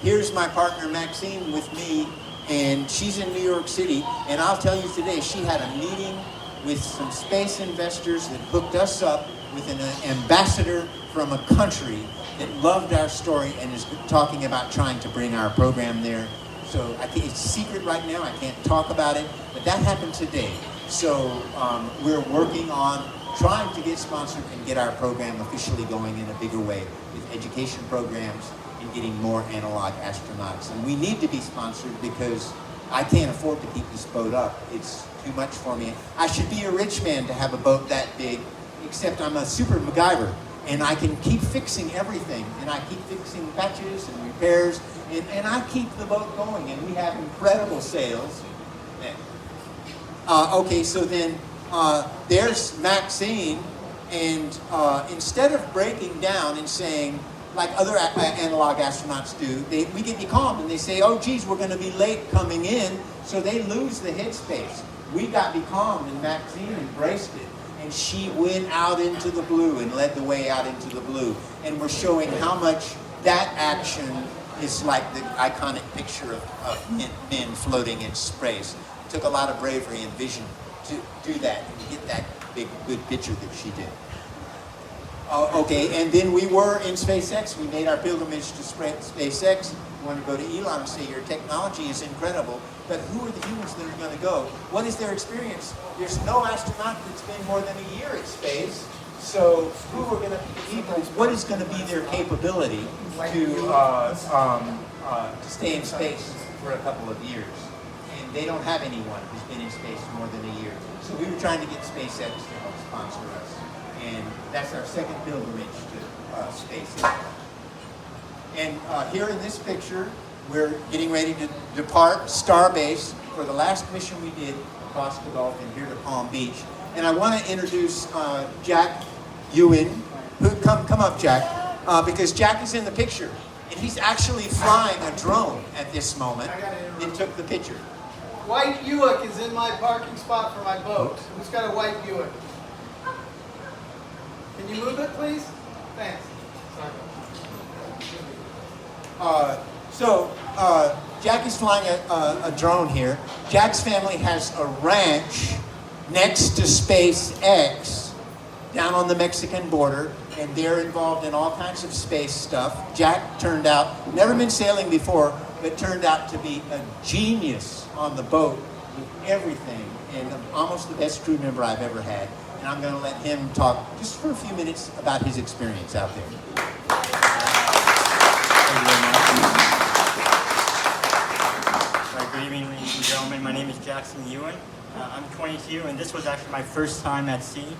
here's my partner Maxine with me, and she's in New York City, and I'll tell you today, she had a meeting with some space investors that hooked us up with an ambassador from a country that loved our story and is talking about trying to bring our program there. So it's a secret right now, I can't talk about it, but that happened today. So we're working on trying to get sponsored and get our program officially going in a bigger way with education programs and getting more analog astronauts. And we need to be sponsored because I can't afford to keep this boat up. It's too much for me. I should be a rich man to have a boat that big, except I'm a super MacGyver. And I can keep fixing everything. And I keep fixing patches and repairs. And I keep the boat going. And we have incredible sales. Okay, so then there's Maxine. And instead of breaking down and saying, like other analog astronauts do, we get becalmed and they say, oh geez, we're going to be late coming in, so they lose the headspace. We got becalmed and Maxine embraced it, and she went out into the blue and led the way out into the blue. And we're showing how much that action is like the iconic picture of men floating in space. It took a lot of bravery and vision to do that and get that big, good picture that she did. Okay, and then we were in SpaceX. We made our pilgrimage to SpaceX. We want to go to Elon and say, your technology is incredible, but who are the humans that are going to go? What is their experience? There's no astronaut that's been more than a year in space. So who are going to be people? What is going to be their capability to stay in space for a couple of years? And they don't have anyone who's been in space more than a year. So we were trying to get SpaceX to help sponsor us. And that's our second pilgrimage to space. And here in this picture, we're getting ready to depart Starbase for the last mission we did across the Gulf and here to Palm Beach. And I want to introduce Jack Ewan. Come up, Jack, because Jack is in the picture. And he's actually flying a drone at this moment and took the picture. White Buick is in my parking spot for my boat. Who's got a white Buick? Can you move it, please? Thanks. Jack is flying a drone here. Jack's family has a ranch next to SpaceX down on the Mexican border, and they're involved in all kinds of space stuff. Jack turned out, never been sailing before, but turned out to be a genius on the boat with everything, and almost the best crew member I've ever had. And I'm going to let him talk just for a few minutes about his experience out there. Thank you very much. Right, good evening, ladies and gentlemen. My name is Jackson Ewan. I'm 22, and this was actually my first time at sea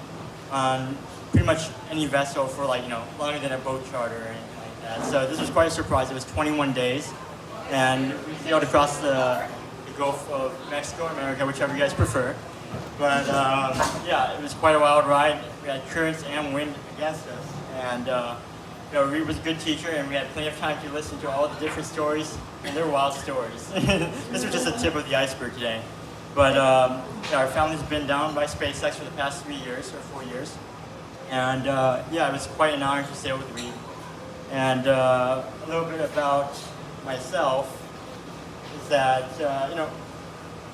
on pretty much any vessel for longer than a boat charter or anything like that. So this was quite a surprise. It was 21 days, and we sailed across the Gulf of Mexico or America, whichever you guys prefer. But yeah, it was quite a wild ride. We had currents and wind against us, and Reid was a good teacher, and we had plenty of time to listen to all the different stories, and they're wild stories. This was just the tip of the iceberg today. But yeah, our family's been down by SpaceX for the past 3 years or 4 years, and yeah, it was quite an honor to sail with Reid. And a little bit about myself is that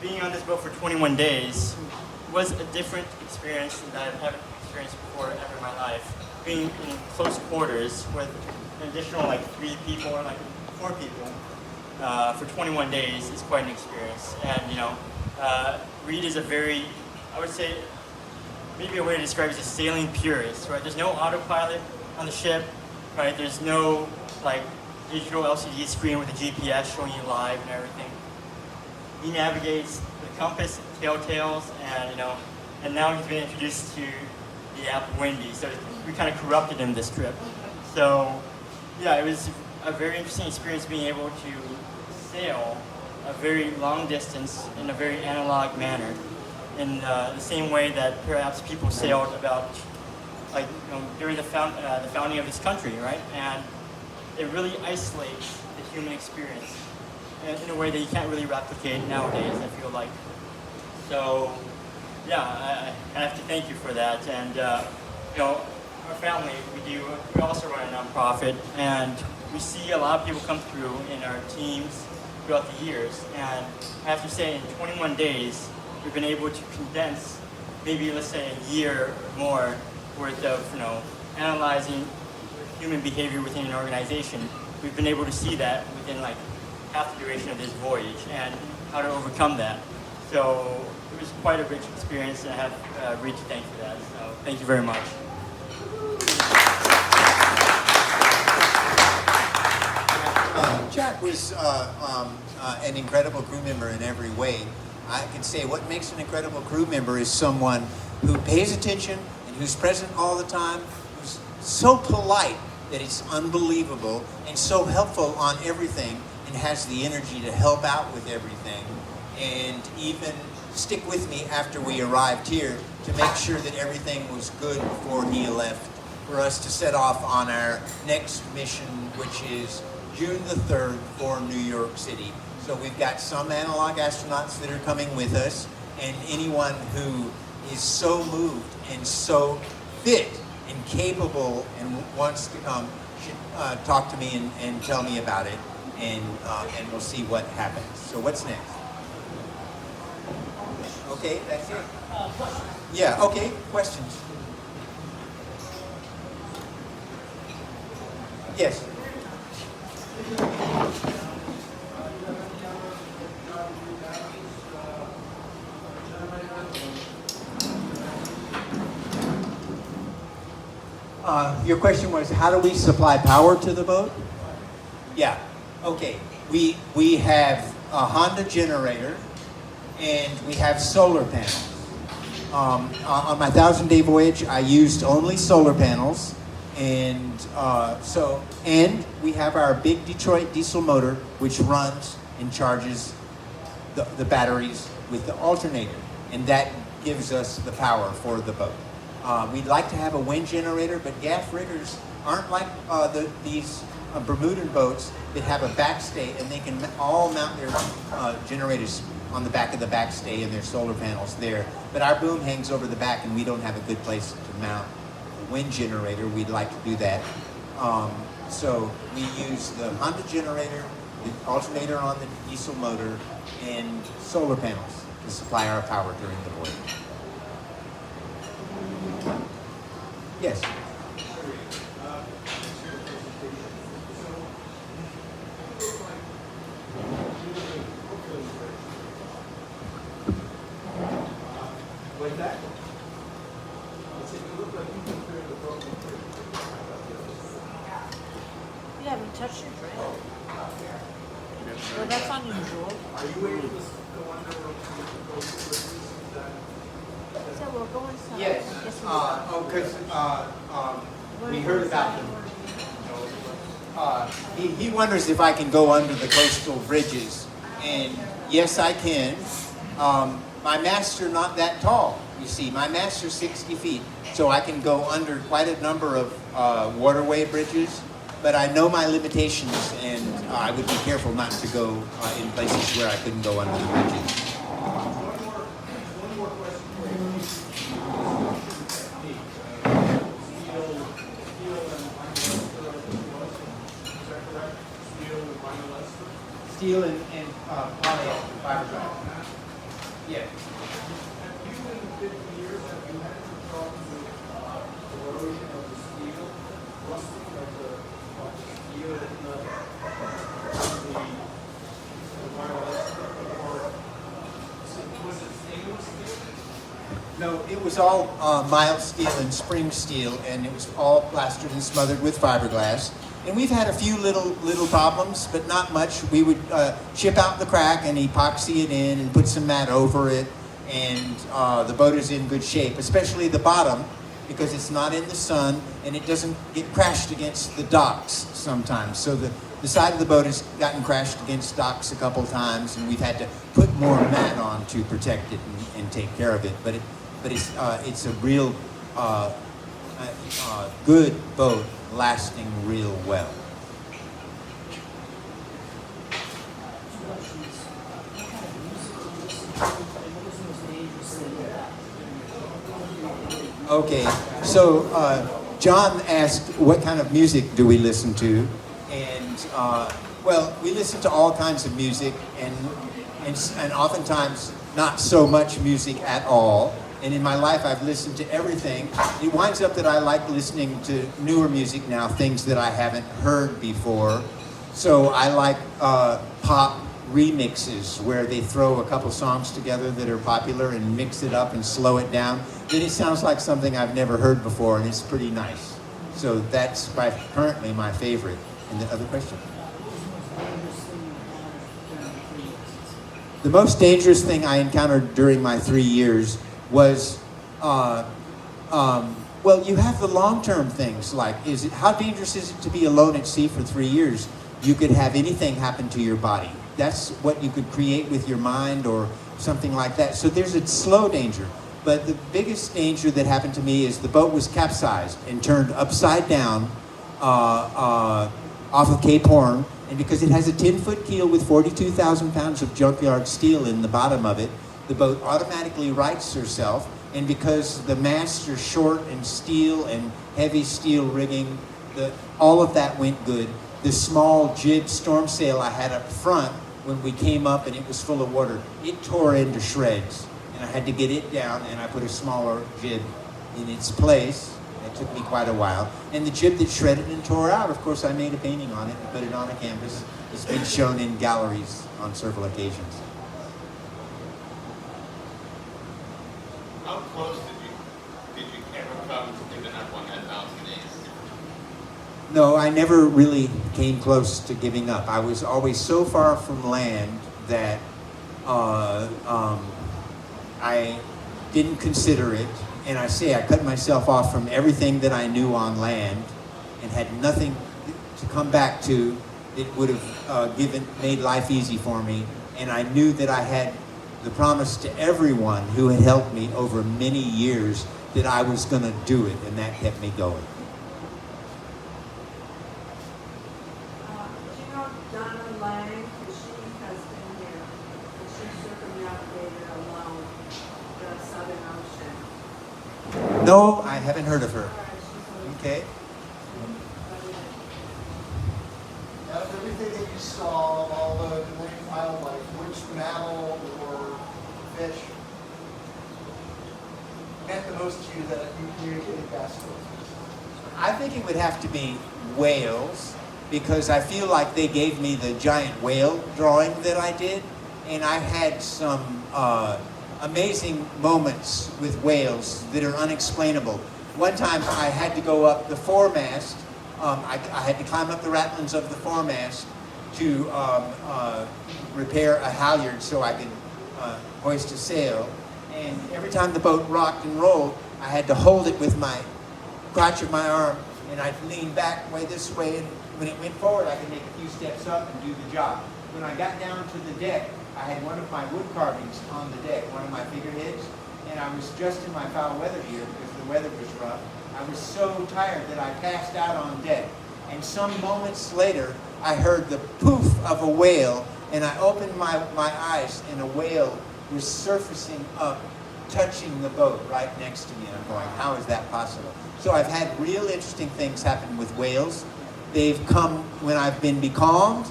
being on this boat for 21 days was a different experience that I haven't experienced before ever in my life. Being in close quarters with an additional 3 people or 4 people for 21 days is quite an experience. And Reid is a very, I would say, maybe a way to describe it is a sailing purist, right? There's no autopilot on the ship, right? There's no digital LCD screen with a GPS showing you live and everything. He navigates the compass, telltales, and now he's been introduced to the app Windy, so we kind of corrupted him this trip. So yeah, it was a very interesting experience being able to sail a very long distance in a very analog manner, in the same way that perhaps people sailed about during the founding of this country, right? And it really isolates the human experience in a way that you can't really replicate nowadays, I feel like. So, yeah, I have to thank you for that. And, our family, we also run a nonprofit, and we see a lot of people come through in our teams throughout the years. And I have to say, in 21 days, we've been able to condense maybe, let's say, a year or more worth of, analyzing human behavior within an organization. We've been able to see that within half the duration of this voyage and how to overcome that. So it was quite a rich experience, and I have Reid to thank for that. So thank you very much. Jack was an incredible crew member in every way. I can say what makes an incredible crew member is someone who pays attention and who's present all the time, who's so polite that it's unbelievable, and so helpful on everything, and has the energy to help out with everything, and even stick with me after we arrived here to make sure that everything was good before he left for us to set off on our next mission, which is June the 3rd for New York City. So we've got some analog astronauts that are coming with us, and anyone who is so moved and so fit and capable and wants to come should talk to me and tell me about it, and we'll see what happens. So what's next? Okay, that's it. Yeah, okay, questions? Yes. Your question was, how do we supply power to the boat? Yeah, okay. We have a Honda generator, and we have solar panels. On my 1,000-day voyage, I used only solar panels, and we have our big Detroit diesel motor, which runs and charges the batteries with the alternator, and that gives us the power for the boat. We'd like to have a wind generator, but gaff riggers aren't like these Bermudan boats that have a backstay, and they can all mount their generators on the back of the backstay and their solar panels there. But our boom hangs over the back, and we don't have a good place to mount a wind generator. We'd like to do that. So we use the Honda generator, the alternator on the diesel motor, and solar panels to supply our power during the voyage. Yes. Like that? You haven't touched it, right? Well, that's unusual. Are you able to go under those So we'll go inside. Yes. Yes, we will. Because we heard about them. He wonders if I can go under the coastal bridges, and yes, I can. my master not that tall. You see, my master's 60 feet, so I can go under quite a number of waterway bridges. But I know my limitations, and I would be careful not to go in places where I couldn't go under the bridges. One more question for you. Technique. Steel and polyester fiberglass. Yeah. Have you, in 50 years, have you had any problems with erosion of the steel, rusting of the steel in the vinyl ester, or was it stainless steel? No, it was all mild steel and spring steel, and it was all plastered and smothered with fiberglass. And we've had a few little problems, but not much. We would chip out the crack and epoxy it in and put some mat over it, and the boat is in good shape, especially the bottom, because it's not in the sun and it doesn't get crashed against the docks sometimes. So the side of the boat has gotten crashed against docks a couple times, and we've had to put more mat on to protect it and take care of it. But it's a real good boat, lasting real well. Okay, so John asked what kind of music do we listen to, and well, we listen to all kinds of music, and oftentimes not so much music at all. And in my life, I've listened to everything. It winds up that I like listening to newer music now, things that I haven't heard before. So I like pop remixes where they throw a couple songs together that are popular and mix it up and slow it down. Then it sounds like something I've never heard before, and it's pretty nice. So that's currently my favorite. And the other question? The most dangerous thing I encountered during my 3 years was, well, you have the long-term things, like, how dangerous is it to be alone at sea for 3 years? You could have anything happen to your body. That's what you could create with your mind or something like that. So there's a slow danger. But the biggest danger that happened to me is the boat was capsized and turned upside down off of Cape Horn. And because it has a 10-foot keel with 42,000 pounds of junkyard steel in the bottom of it, the boat automatically rights herself. And because the masts are short and steel and heavy steel rigging, all of that went good. The small jib storm sail I had up front, when we came up and it was full of water, it tore into shreds. And I had to get it down, and I put a smaller jib in its place. It took me quite a while. And the jib that shredded and tore out, of course, I made a painting on it and put it on a canvas. It's been shown in galleries on several occasions. How close did you ever come to giving up on that 1,000 days? No, I never really came close to giving up. I was always so far from land that I didn't consider it. And I cut myself off from everything that I knew on land and had nothing to come back to that would have made life easy for me. And I knew that I had the promise to everyone who had helped me over many years that I was going to do it, and that kept me going. Do you know Donna Lang? She has been here, and she circumnavigated alone the Southern Ocean. No, I haven't heard of her. Okay. Out of everything that you saw, all the marine wildlife, which mammal or fish meant the most to you that you communicated best with? I think it would have to be whales, because I feel like they gave me the giant whale drawing that I did, and I had some amazing moments with whales that are unexplainable. One time I had to go up the foremast. I had to climb up the ratlins of the foremast to repair a halyard so I could hoist a sail. And every time the boat rocked and rolled, I had to hold it with my crotch of my arm, and I'd lean back way this way, and when it went forward, I could make a few steps up and do the job. When I got down to the deck, I had one of my wood carvings on the deck, one of my figureheads, and I was just in my foul weather gear because the weather was rough. I was so tired that I passed out on deck. And some moments later, I heard the poof of a whale, and I opened my eyes, and a whale was surfacing up, touching the boat right next to me. And I'm going, how is that possible? So I've had real interesting things happen with whales. They've come when I've been becalmed,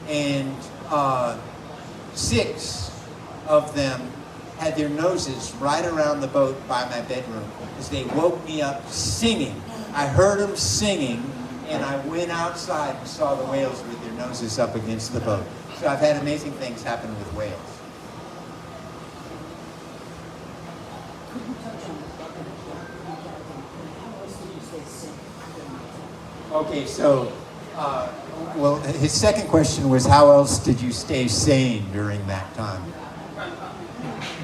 and 6 of them had their noses right around the boat by my bedroom as they woke me up singing. I heard them singing, and I went outside and saw the whales with their noses up against the boat. So I've had amazing things happen with whales. Could you touch on the bucket of captain? How else did you stay safe during that time? Okay, so, well, his second question was, how else did you stay sane during that time?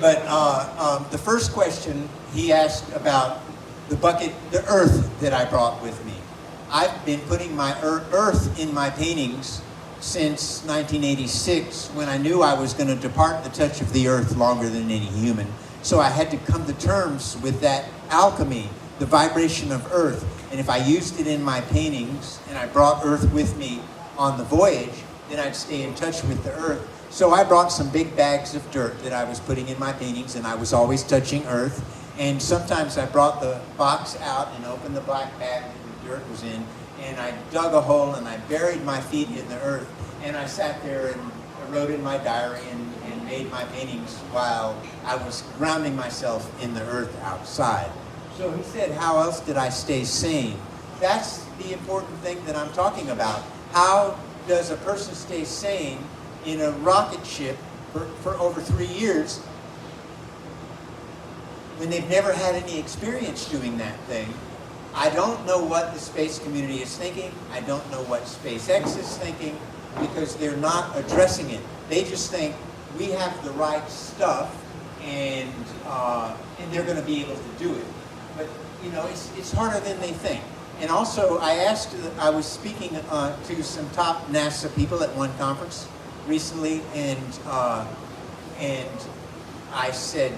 But the first question, he asked about the bucket, the earth that I brought with me. I've been putting my earth in my paintings since 1986, when I knew I was going to depart the touch of the earth longer than any human. So I had to come to terms with that alchemy, the vibration of earth. And if I used it in my paintings, and I brought earth with me on the voyage, then I'd stay in touch with the earth. So I brought some big bags of dirt that I was putting in my paintings, and I was always touching earth. And sometimes I brought the box out and opened the black bag that the dirt was in, and I dug a hole and I buried my feet in the earth. And I sat there and wrote in my diary and made my paintings while I was grounding myself in the earth outside. So he said, how else did I stay sane? That's the important thing that I'm talking about. How does a person stay sane in a rocket ship for over 3 years when they've never had any experience doing that thing? I don't know what the space community is thinking. I don't know what SpaceX is thinking, because they're not addressing it. They just think we have the right stuff, and they're going to be able to do it. But you know, it's harder than they think. And also, I was speaking to some top NASA people at one conference recently, and I said,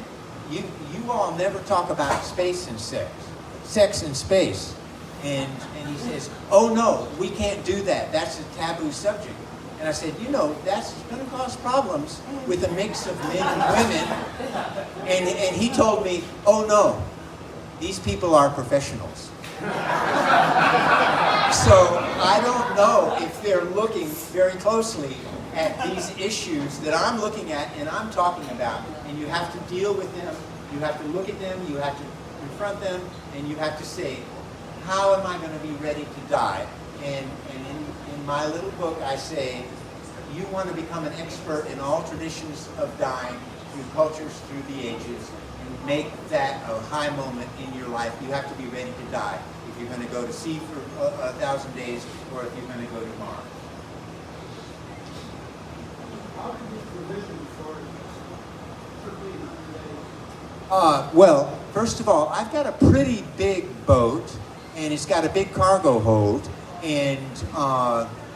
you all never talk about space and sex and space. And he says, oh no, we can't do that. That's a taboo subject. And I said, you know, that's going to cause problems with a mix of men and women. And he told me, oh no, these people are professionals. So I don't know if they're looking very closely at these issues that I'm looking at and I'm talking about. And you have to deal with them. You have to look at them. You have to confront them. And you have to say, how am I going to be ready to die? And in my little book, I say, you want to become an expert in all traditions of dying through cultures, through the ages, and make that a high moment in your life. You have to be ready to die if you're going to go to sea for 1,000 days, or if you're going to go to Mars. How did you provision for strictly 100 days? Well, first of all, I've got a pretty big boat, and it's got a big cargo hold, and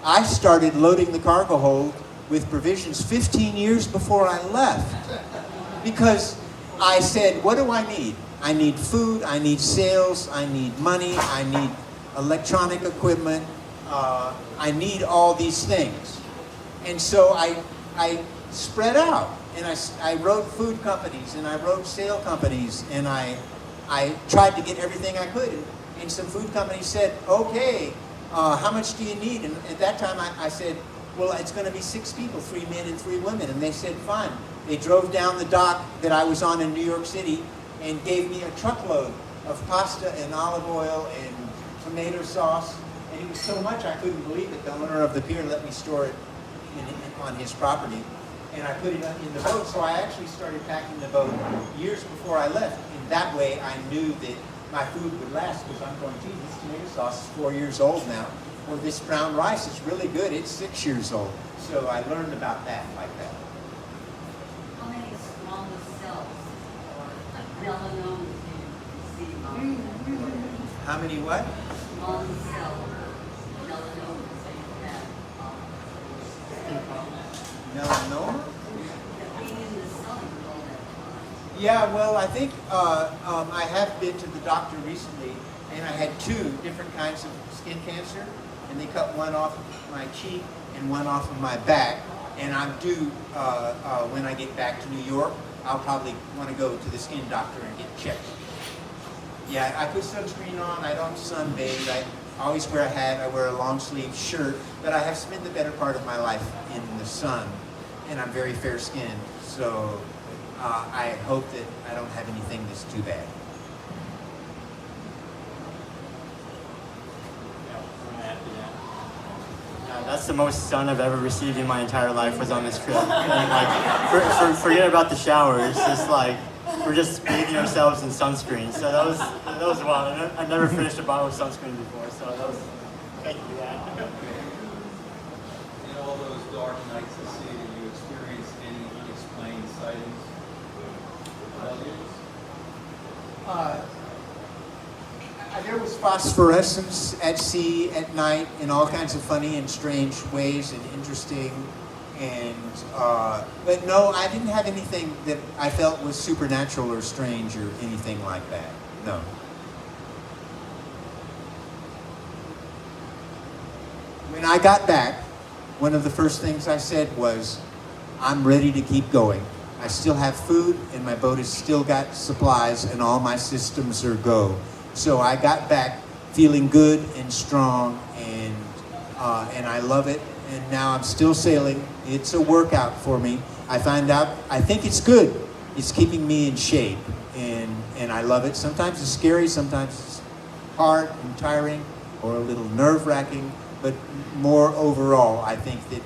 I started loading the cargo hold with provisions 15 years before I left, because I said, what do I need? I need food, I need sales, I need money, I need electronic equipment, I need all these things. And so I spread out, and I wrote food companies, and I wrote sale companies, and I tried to get everything I could. And some food companies said, okay, how much do you need? And at that time I said, well, it's going to be 6 people, 3 men and 3 women. And they said, fine. They drove down the dock that I was on in New York City and gave me a truckload of pasta and olive oil and tomato sauce. And it was so much I couldn't believe it. The owner of the pier let me store it on his property. And I put it in the boat. So I actually started packing the boat years before I left. And that way I knew that my food would last, because I'm going, gee, this tomato sauce is 4 years old now. Or this brown rice is really good, it's 6 years old. So I learned about that like that. How many small cells or melanomas do you see on? How many what? Small cell melanomas do you have? Melanoma? Yeah, well, I think I have been to the doctor recently, and I had 2 different kinds of skin cancer, and they cut one off of my cheek and one off of my back. And I'm due, when I get back to New York, I'll probably want to go to the skin doctor and get checked. Yeah, I put sunscreen on, I don't sunbathe, I always wear a hat, I wear a long sleeve shirt, but I have spent the better part of my life in the sun, and I'm very fair skinned, so I hope that I don't have anything that's too bad. That's the most sun I've ever received in my entire life was on this trip. And like, forget about the showers. Just like we're just bathing ourselves in sunscreen. So that was wild. I've never finished a bottle of sunscreen before. So that was thank you for that. In all those dark nights at sea, did you experience any unexplained sightings? There was phosphorescence at sea at night in all kinds of funny and strange ways and interesting. And but no, I didn't have anything that I felt was supernatural or strange or anything like that. No. When I got back, one of the first things I said was, I'm ready to keep going. I still have food and my boat has still got supplies and all my systems are go. So I got back feeling good and strong, and I love it. And now I'm still sailing. It's a workout for me. I think it's good. It's keeping me in shape, and I love it. Sometimes it's scary, sometimes it's hard and tiring, or a little nerve-wracking. But more overall, I think that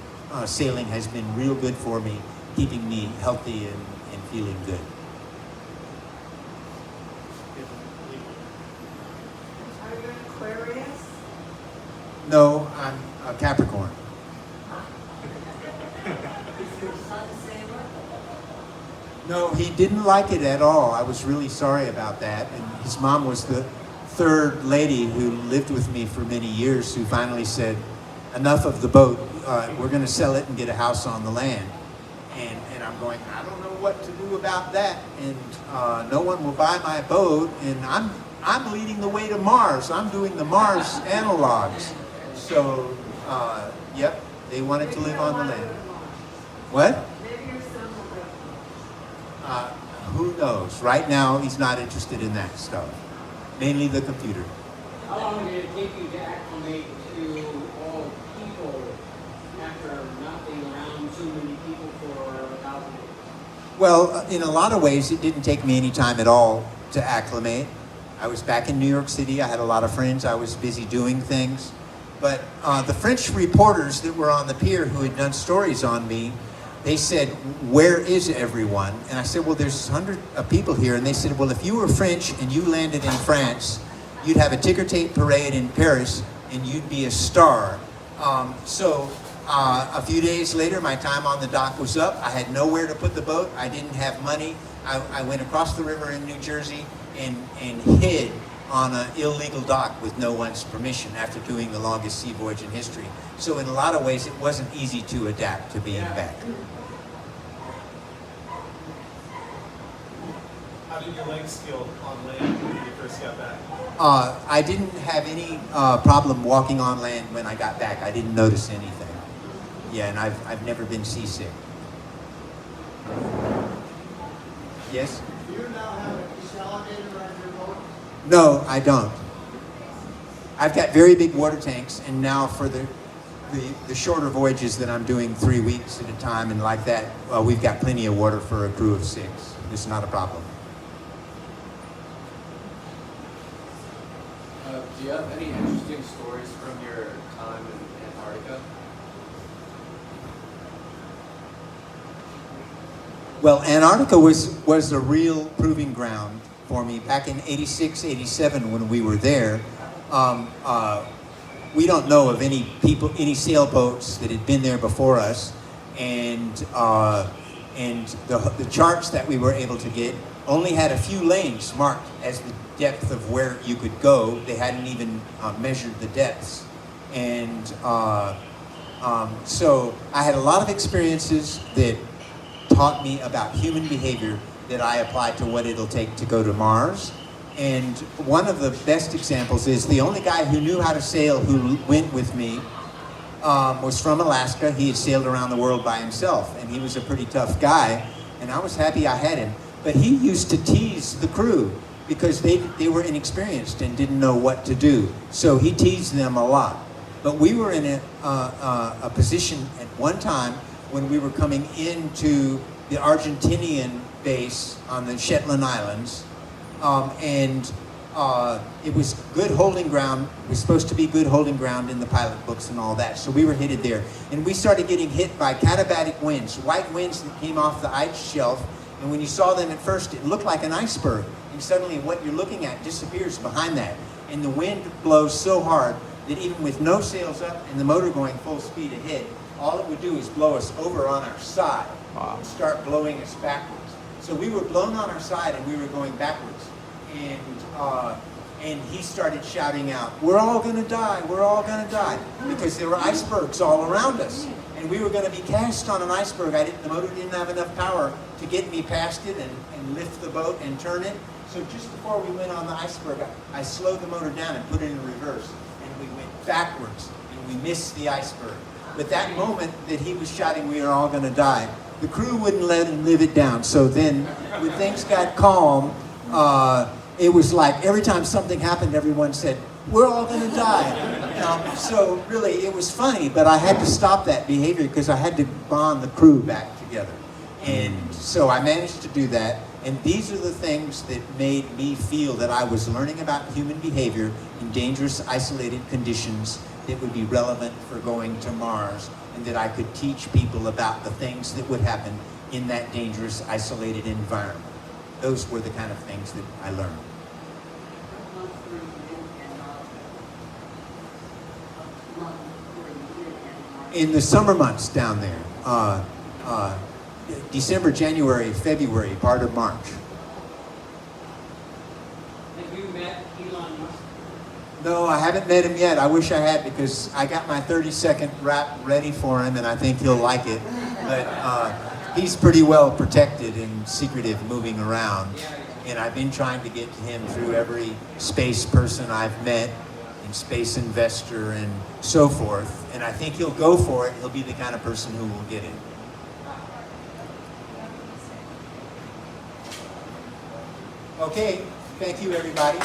sailing has been real good for me, keeping me healthy and feeling good. Are you an Aquarius? No, I'm a Capricorn. Is your son a sailor? No, he didn't like it at all. I was really sorry about that. And his mom was the third lady who lived with me for many years who finally said, enough of the boat. We're going to sell it and get a house on the land. And I'm going, I don't know what to do about that. And no one will buy my boat. And I'm leading the way to Mars. I'm doing the Mars analogs. So, yep, they wanted to live on the land. What? Maybe your son will go. Who knows? Right now, he's not interested in that stuff. Mainly the computer. How long did it take you to acclimate to all people after not being around too many people for 1,000 days? Well, in a lot of ways, it didn't take me any time at all to acclimate. I was back in New York City. I had a lot of friends. I was busy doing things. But the French reporters that were on the pier who had done stories on me, they said, where is everyone? And I said, well, there's 100 people here. And they said, well, if you were French and you landed in France, you'd have a ticker tape parade in Paris and you'd be a star. So a few days later, my time on the dock was up. I had nowhere to put the boat. I didn't have money. I went across the river in New Jersey and hid on an illegal dock with no one's permission after doing the longest sea voyage in history. So in a lot of ways, it wasn't easy to adapt to being back. How did your legs feel on land when you first got back? I didn't have any problem walking on land when I got back. I didn't notice anything. Yeah, and I've never been seasick. Yes? Do you now have a desalinator on your boat? No, I don't. I've got very big water tanks, and now for the shorter voyages that I'm doing 3 weeks at a time and like that, we've got plenty of water for a crew of 6. It's not a problem. Do you have any interesting stories from your time in Antarctica? Well, Antarctica was a real proving ground for me back in 86, 87 when we were there. We don't know of any sailboats that had been there before us, and the charts that we were able to get only had a few lanes marked as the depth of where you could go. They hadn't even measured the depths, and so I had a lot of experiences that taught me about human behavior that I apply to what it'll take to go to Mars. And one of the best examples is the only guy who knew how to sail who went with me was from Alaska. He had sailed around the world by himself, and he was a pretty tough guy, and I was happy I had him. But he used to tease the crew because they were inexperienced and didn't know what to do. So he teased them a lot. But we were in a position at one time when we were coming into the Argentinian base on the Shetland Islands, and it was good holding ground. It was supposed to be good holding ground in the pilot books and all that. So we were headed there. And we started getting hit by katabatic winds, white winds that came off the ice shelf. And when you saw them at first, it looked like an iceberg. And suddenly what you're looking at disappears behind that. And the wind blows so hard that even with no sails up and the motor going full speed ahead, all it would do is blow us over on our side. And start blowing us backwards. So we were blown on our side and we were going backwards. And he started shouting out, "We're all gonna die, we're all gonna die," because there were icebergs all around us. And we were gonna be cast on an iceberg. The motor didn't have enough power to get me past it and lift the boat and turn it. So just before we went on the iceberg, I slowed the motor down and put it in reverse. And we went backwards and we missed the iceberg. But that moment that he was shouting, "We are all gonna die," the crew wouldn't let him live it down. So then when things got calm, it was like every time something happened, everyone said, "We're all gonna die." So really, it was funny, but I had to stop that behavior because I had to bond the crew back together. And so I managed to do that. And these are the things that made me feel that I was learning about human behavior in dangerous, isolated conditions that would be relevant for going to Mars, and that I could teach people about the things that would happen in that dangerous, isolated environment. Those were the kind of things that I learned. In the summer months down there, December, January, February, part of March. Have you met Elon Musk? No, I haven't met him yet. I wish I had, because I got my 30-second rap ready for him, and I think he'll like it. But he's pretty well protected and secretive moving around. And I've been trying to get to him through every space person I've met, and space investor and so forth. And I think he'll go for it. He'll be the kind of person who will get it. Okay, thank you everybody.